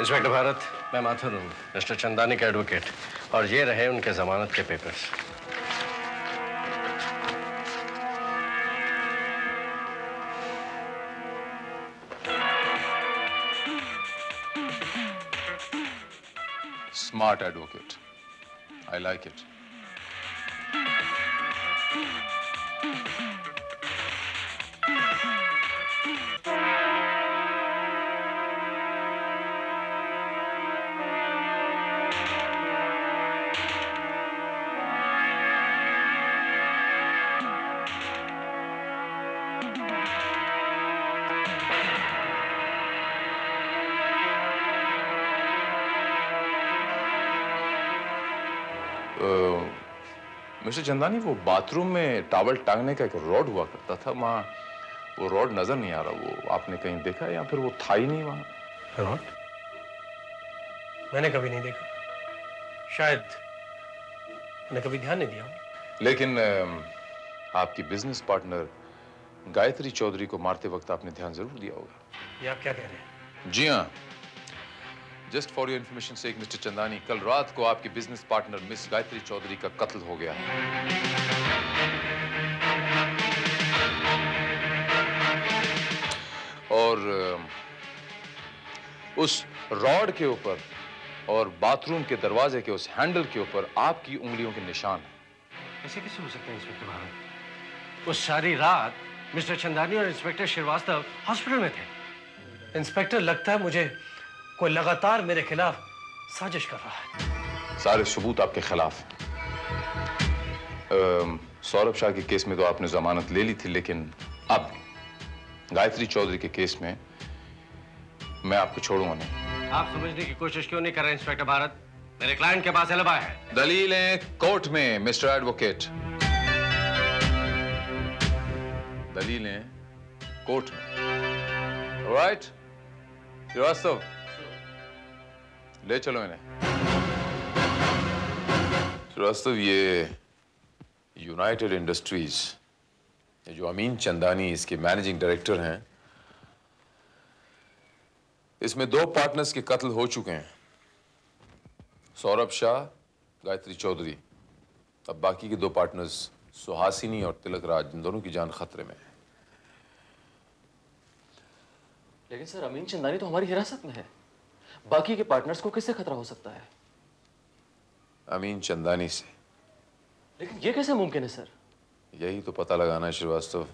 इंस्पेक्टर भारत, मैं माथुर हूँ, मिस्टर चंदानी का एडवोकेट, और ये रहे उनके जमानत के papers. Smart advocate. I like it. Mister Chandani, वो बाथरूम में टॉवल टांगने का एक रॉड हुआ करता था, वहाँ वो रॉड नजर नहीं आ रहा। वो आपने कहीं देखा या फिर वो था ही नहीं वहाँ? रॉड? मैंने कभी नहीं देखा, शायद मैंने कभी ध्यान नहीं दिया। लेकिन आपकी बिजनेस पार्टनर गायत्री चौधरी को मारते वक्त आपने ध्यान जरूर दिया होगा। ये आप क्या कह रहे हैं? जी हाँ, just for your information sake mister Chandani, कल रात को आपकी business partner miss Gayatri Chaudhary का कत्ल हो गया है। और उस रॉड के ऊपर और बाथरूम के दरवाजे के उस हैंडल के ऊपर आपकी उंगलियों के निशान हैं। ऐसे कैसे हो सकता है इंस्पेक्टर भारत? उस सारी रात मिस्टर चंदानी और इंस्पेक्टर श्रीवास्तव हॉस्पिटल में थे। इंस्पेक्टर, लगता है मुझे कोई लगातार मेरे खिलाफ साजिश कर रहा है। सारे सबूत आपके खिलाफ हैं। सौरभ शाह के केस में तो आपने जमानत ले ली थी, लेकिन अब गायत्री चौधरी के केस में मैं आपको छोड़ूंगा नहीं। आप समझने की कोशिश क्यों नहीं कर रहे इंस्पेक्टर भारत? मेरे क्लाइंट के पास एलिबा है। दलीलें कोर्ट में मिस्टर एडवोकेट, दलीलें कोर्ट में। ऑलराइट श्रीवास्तव, ले चलो इन्हें। श्रीवास्तव, ये यूनाइटेड इंडस्ट्रीज, ये जो अमीन चंदानी इसके मैनेजिंग डायरेक्टर हैं, इसमें 2 पार्टनर्स के कत्ल हो चुके हैं, सौरभ शाह, गायत्री चौधरी। अब बाकी के 2 पार्टनर्स सुहासिनी और तिलक राज, इन दोनों की जान खतरे में है। लेकिन सर, अमीन चंदानी तो हमारी हिरासत में है, बाकी के पार्टनर्स को किससे खतरा हो सकता है? अमीन चंदानी से। लेकिन ये कैसे मुमकिन है सर? यही तो पता लगाना है श्रीवास्तव।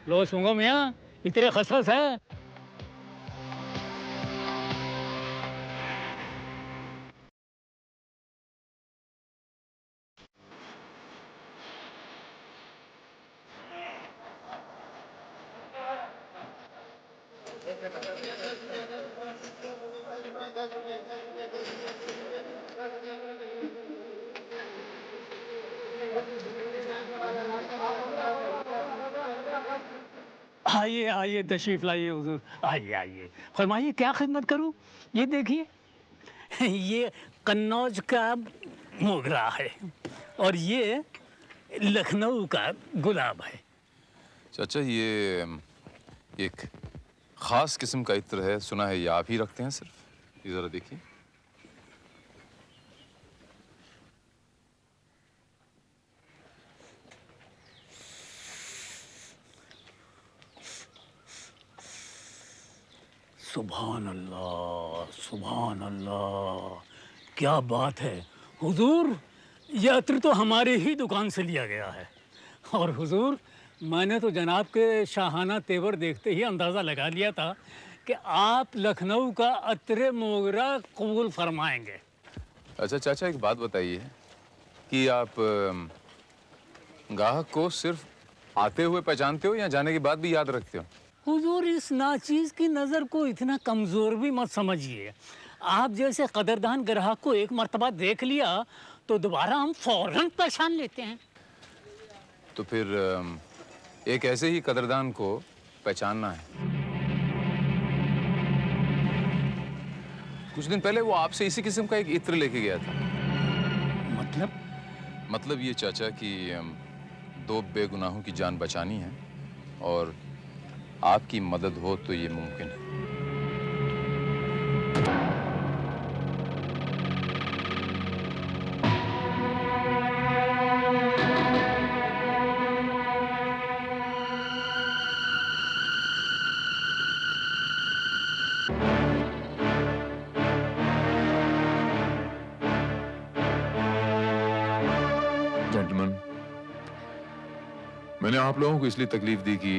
लो सूंगो मियाँ, इतने खसखस है। आइए आइए, तशरीफ लाइए हुजूर, आइए आइए, फरमाइए क्या खिदमत करूं। ये देखिए, ये कन्नौज का मोगरा है और ये लखनऊ का गुलाब है। चाचा, ये एक खास किस्म का इत्र है, सुना है ये आप ही रखते हैं सिर्फ। ये जरा देखिए। सुभान अल्लाह, सुभान अल्लाह, क्या बात है हुजूर, ये अत्र तो हमारे ही दुकान से लिया गया है। और हुजूर, मैंने तो जनाब के शाहाना तेवर देखते ही अंदाज़ा लगा लिया था कि आप लखनऊ का अत्रे मोगरा कबूल फरमाएंगे। अच्छा चाचा, एक बात बताइए, कि आप ग्राहक को सिर्फ आते हुए पहचानते हो या जाने के बाद भी याद रखते हो? हुजूर, इस नाचीज की नज़र को इतना कमज़ोर भी मत समझिए। आप जैसे कदरदान ग्राहक को एक मर्तबा देख लिया तो दोबारा हम फौरन पहचान लेते हैं। तो फिर एक ऐसे ही कदरदान को पहचानना है। कुछ दिन पहले वो आपसे इसी किस्म का एक इत्र लेके गया था। मतलब ये चाचा कि 2 बेगुनाहों की जान बचानी है और आपकी मदद हो तो ये मुमकिन है। जेंटलमैन, मैंने आप लोगों को इसलिए तकलीफ दी कि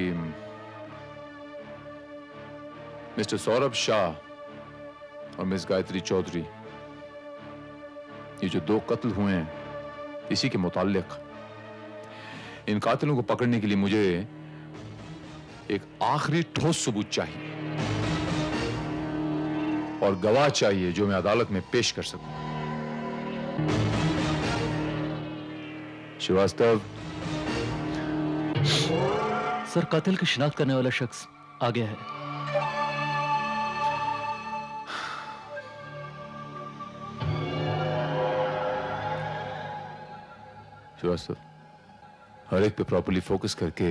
मिस्टर सौरभ शाह और मिस गायत्री चौधरी, ये जो 2 कत्ल हुए हैं, इसी के मुताल्लिक इन कातिलों को पकड़ने के लिए मुझे एक आखिरी ठोस सबूत चाहिए और गवाह चाहिए जो मैं अदालत में पेश कर सकूं। श्रीवास्तव। सर, कातिल की शिनाख्त करने वाला शख्स आ गया है। श्रीवास्तव, हर एक पे प्रॉपर्ली फोकस करके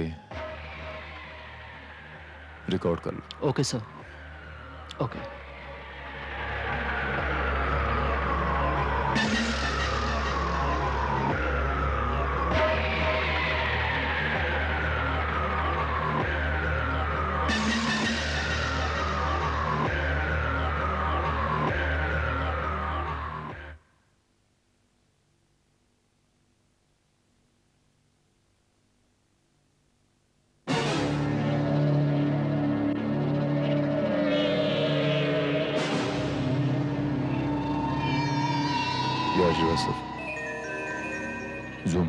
रिकॉर्ड कर लो। Okay sir, okay. Srivastava, zoom.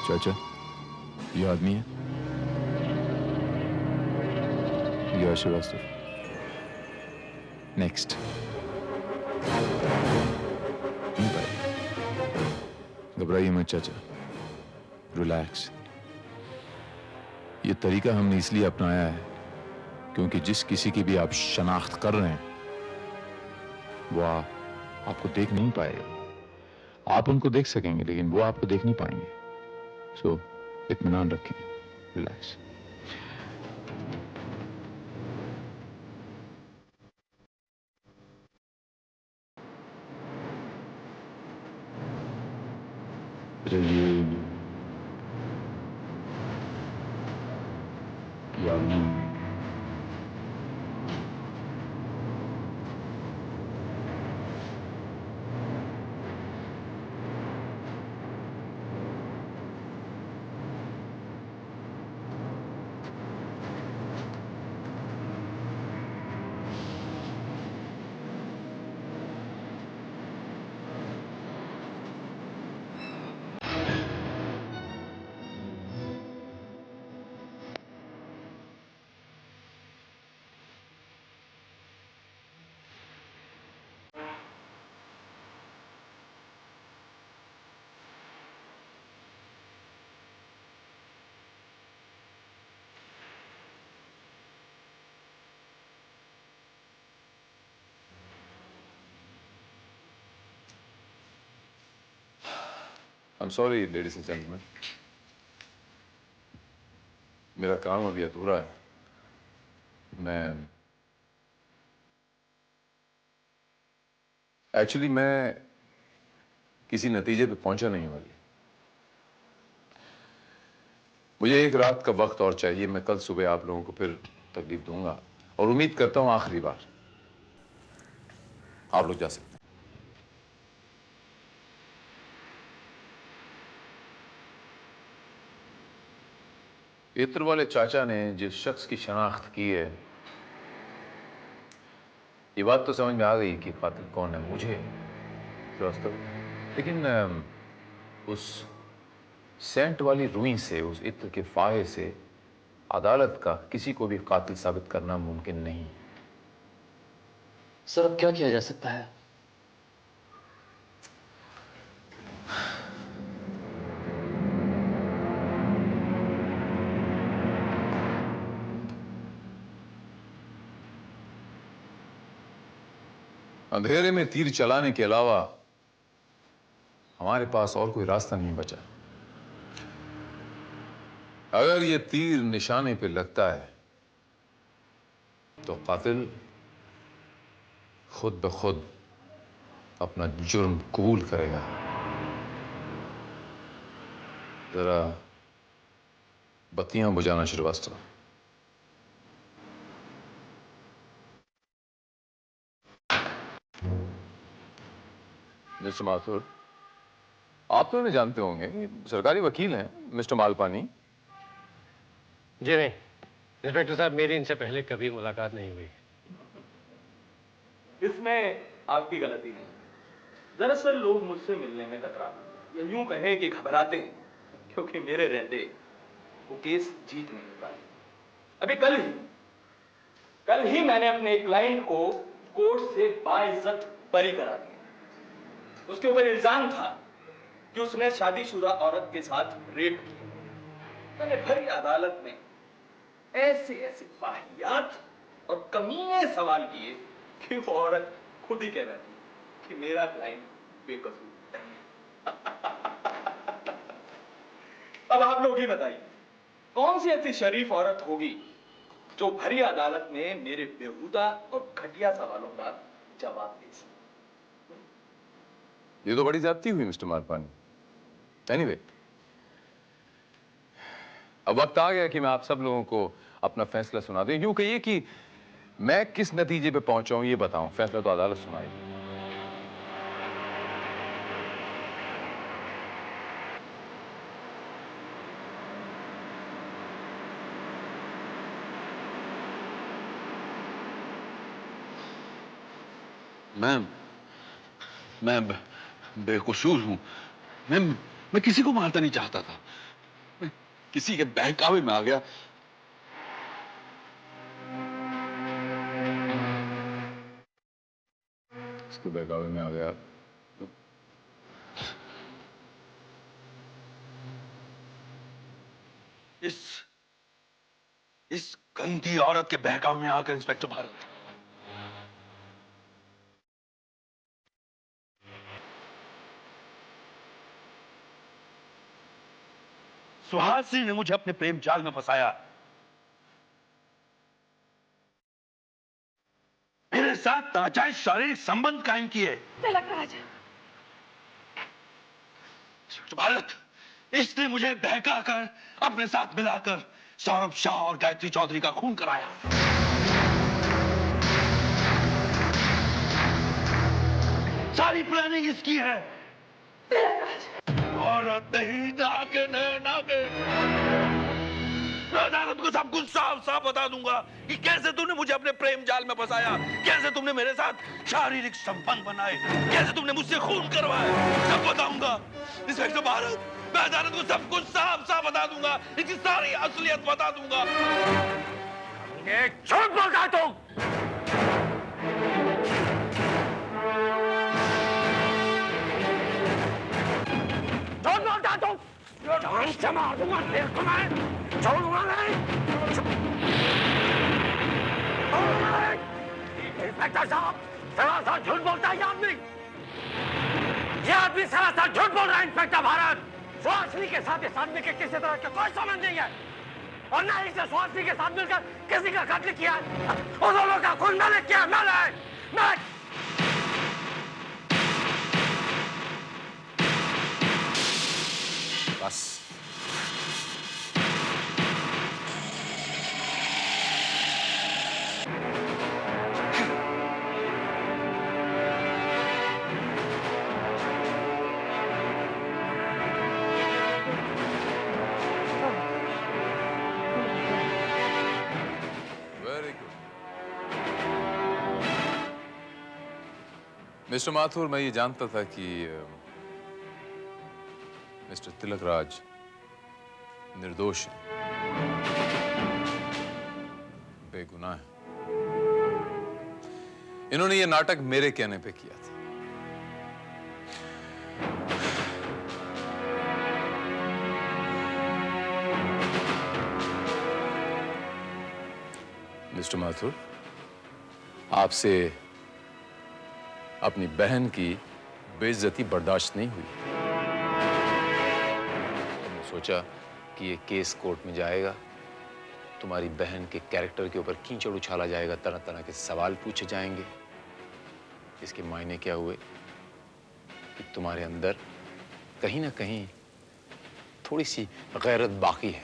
चाचा, ये आदमी है? ये श्रीवास्तव। नेक्स्ट। घबराइए मत चाचा, रिलैक्स। ये तरीका हमने इसलिए अपनाया है क्योंकि जिस किसी की भी आप शनाख्त कर रहे हैं वो आपको देख नहीं पाएगा। आप उनको देख सकेंगे लेकिन वो आपको देख नहीं पाएंगे। सो इत्मीनान रखें, relax. I'm sorry, ladies and gentlemen. मेरा काम अभी अधूरा है। मैं किसी नतीजे पे पहुंचा नहीं हूं अभी। मुझे एक रात का वक्त और चाहिए। मैं कल सुबह आप लोगों को फिर तकलीफ दूंगा और उम्मीद करता हूं आखिरी बार। आप लोग जा सकते हैं। इत्र वाले चाचा ने जिस शख्स की शनाख्त की है ये बात तो समझ में आ गई कि कातिल कौन है, मुझे श्रीवास्तव, लेकिन उस सेंट वाली रुई से, उस इत्र के फाहे से अदालत का किसी को भी कातिल साबित करना मुमकिन नहीं। सर अब क्या किया जा सकता है? अंधेरे में तीर चलाने के अलावा हमारे पास और कोई रास्ता नहीं बचा। अगर ये तीर निशाने पे लगता है तो कातिल खुद ब खुद अपना जुर्म कबूल करेगा। जरा बत्तियां बुझाना श्रीवास्तव। मिस्टर माथुर, आप तो नहीं जानते होंगे, सरकारी वकील हैं मिस्टर मालपानी। जी नहीं इंस्पेक्टर साहब, मेरी इनसे पहले कभी मुलाकात नहीं हुई। इसमें आपकी गलती नहीं। दरअसल लोग मुझसे मिलने में कतराते, या यूं कहें कि घबराते हैं, क्योंकि मेरे रहते वो केस जीत नहीं पाए। अभी कल ही मैंने अपने क्लाइंट को कोर्ट से बाइज्जत बरी करा दिया। उसके ऊपर इल्जाम था कि उसने शादीशुदा औरत के साथ रेप किया। मैंने भरी अदालत में ऐसे वाहियात और कमीने सवाल किए कि वो औरत खुद ही कह रही कि मेरा क्लाइंट बेकसूर है। अब आप लोग ही बताइए, कौन सी ऐसी शरीफ औरत होगी जो भरी अदालत में मेरे बेहुदा और घटिया सवालों का जवाब दे सके? ये तो बड़ी ज्यादती हुई मिस्टर मालपानी। एनीवे, अब वक्त आ गया कि मैं आप सब लोगों को अपना फैसला सुना दूं। यूं कहिए कि मैं किस नतीजे पे पहुंचा हूं ये बताऊं, फैसला तो अदालत सुनाएगी। मैं बेकसूर हूं। मैं किसी को मारना नहीं चाहता था। मैं किसी के बहकावे में आ गया। इसके बहकावे में आ गया। इस गंदी औरत के बहकावे में आकर इंस्पेक्टर भारत, सुहासिनी ने मुझे अपने प्रेम जाल में फंसाया। मेरे साथ नाजायज शारीरिक संबंध कायम किए। तिलकराज, भारत, इसने मुझे बहकाकर अपने साथ मिलाकर सौरभ शाह और गायत्री चौधरी का खून कराया। सारी प्लानिंग इसकी है। औरत नहीं, नाके नाके। मैं अदालत को सब कुछ साफ साफ बता दूंगा कि कैसे तुमने मुझे अपने प्रेम जाल में फंसाया, कैसे तुमने मेरे साथ शारीरिक संबंध बनाए, कैसे तुमने मुझसे खून करवाया। सब बताऊंगा इंस्पेक्टर भारत। मैं अदालत को सब कुछ साफ साफ बता दूंगा, इसकी सारी असलियत बता दूंगा। झूठ बोलता है तुम। झूठ बोलता है तुम। जान से मार दूंगा तेरे को मैं। छोड़ूंगा नहीं। इंस्पेक्टर साहब, सरासर झूठ बोलता है ये आदमी। ये आदमी सरासर झूठ बोल रहा है इंस्पेक्टर भारत। सुहासिनी के साथ इस आदमी के किसी तरह का कोई संबंध नहीं है, और ना ही सुहासिनी के साथ मिलकर किसी का कत्ल किया है। उन दोनों का खून मैंने किया। मैं बस मिस्टर माथुर, मैं ये जानता था कि मिस्टर तिलकराज निर्दोष है, बेगुनाह है। इन्होंने ये नाटक मेरे कहने पे किया था। मिस्टर माथुर, आपसे अपनी बहन की बेइज्जती बर्दाश्त नहीं हुई। मैंने सोचा कि ये केस कोर्ट में जाएगा, तुम्हारी बहन के कैरेक्टर के ऊपर कीचड़ उछाला जाएगा, तरह तरह के सवाल पूछे जाएंगे। इसके मायने क्या हुए कि तुम्हारे अंदर कहीं ना कहीं थोड़ी सी गैरत बाकी है।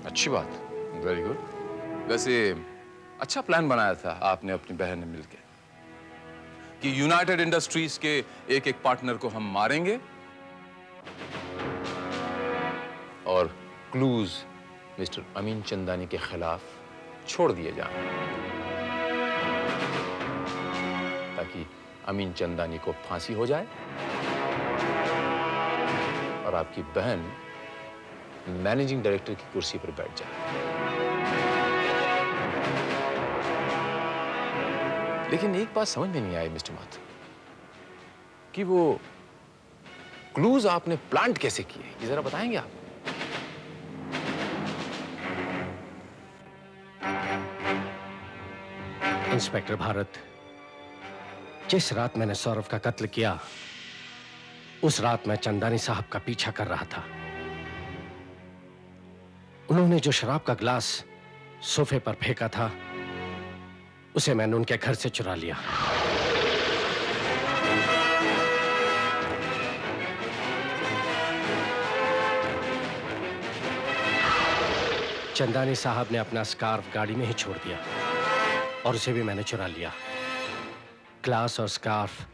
अच्छी बात, वेरी गुड। वैसे अच्छा प्लान बनाया था आपने अपनी बहन ने मिलकर कि यूनाइटेड इंडस्ट्रीज के एक एक पार्टनर को हम मारेंगे और क्लूज मिस्टर अमीन चंदानी के खिलाफ छोड़ दिए जाएं ताकि अमीन चंदानी को फांसी हो जाए और आपकी बहन मैनेजिंग डायरेक्टर की कुर्सी पर बैठ जाए। लेकिन एक बात समझ में नहीं आई मिस्टर माथुर कि वो क्लूज आपने प्लांट कैसे किए, ये जरा बताएंगे आप? इंस्पेक्टर भारत, जिस रात मैंने सौरभ का कत्ल किया, उस रात मैं चंदानी साहब का पीछा कर रहा था। उन्होंने जो शराब का ग्लास सोफे पर फेंका था, उसे मैंने उनके घर से चुरा लिया। चंदानी साहब ने अपना स्कार्फ गाड़ी में ही छोड़ दिया और उसे भी मैंने चुरा लिया। ग्लास और स्कार्फ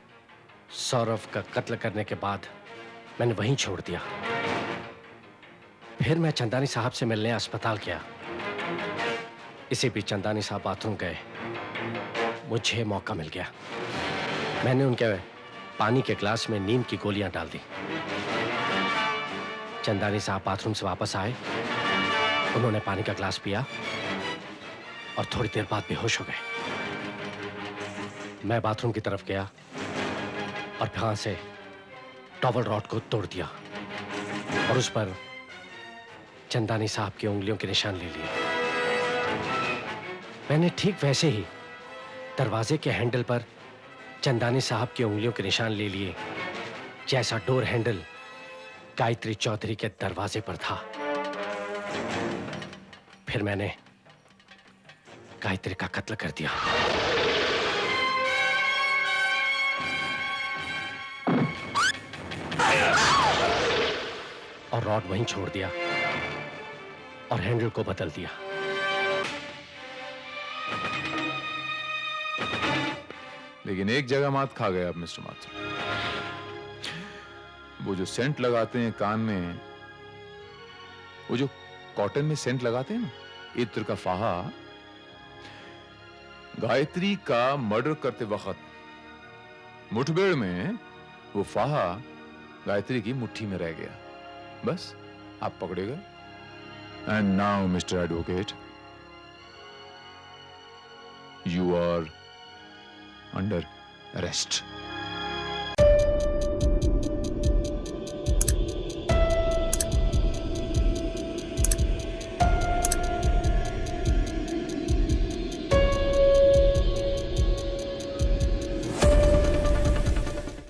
सौरभ का कत्ल करने के बाद मैंने वहीं छोड़ दिया। फिर मैं चंदानी साहब से मिलने अस्पताल गया। इसी बीच चंदानी साहब बाथरूम गए, मुझे मौका मिल गया। मैंने उनके पानी के ग्लास में नींद की गोलियां डाल दी। चंदानी साहब बाथरूम से वापस आए, उन्होंने पानी का ग्लास पिया और थोड़ी देर बाद बेहोश हो गए। मैं बाथरूम की तरफ गया और वहां से टॉवल रॉड को तोड़ दिया और उस पर चंदानी साहब की उंगलियों के निशान ले लिए। मैंने ठीक वैसे ही दरवाजे के हैंडल पर चंदानी साहब की उंगलियों के निशान ले लिए जैसा डोर हैंडल गायत्री चौधरी के दरवाजे पर था। फिर मैंने गायत्री का कत्ल कर दिया। और रॉड वहीं छोड़ दिया और हैंडल को बदल दिया। लेकिन एक जगह मात खा गए आप मिस्टर माथुर। वो जो सेंट लगाते हैं कान में, वो जो कॉटन में सेंट लगाते हैं ना, इत्र का फाहा, गायत्री का मर्डर करते वक्त मुठभेड़ में वो फाहा गायत्री की मुट्ठी में रह गया। बस आप पकड़े गए। And now mister advocate, you are under arrest.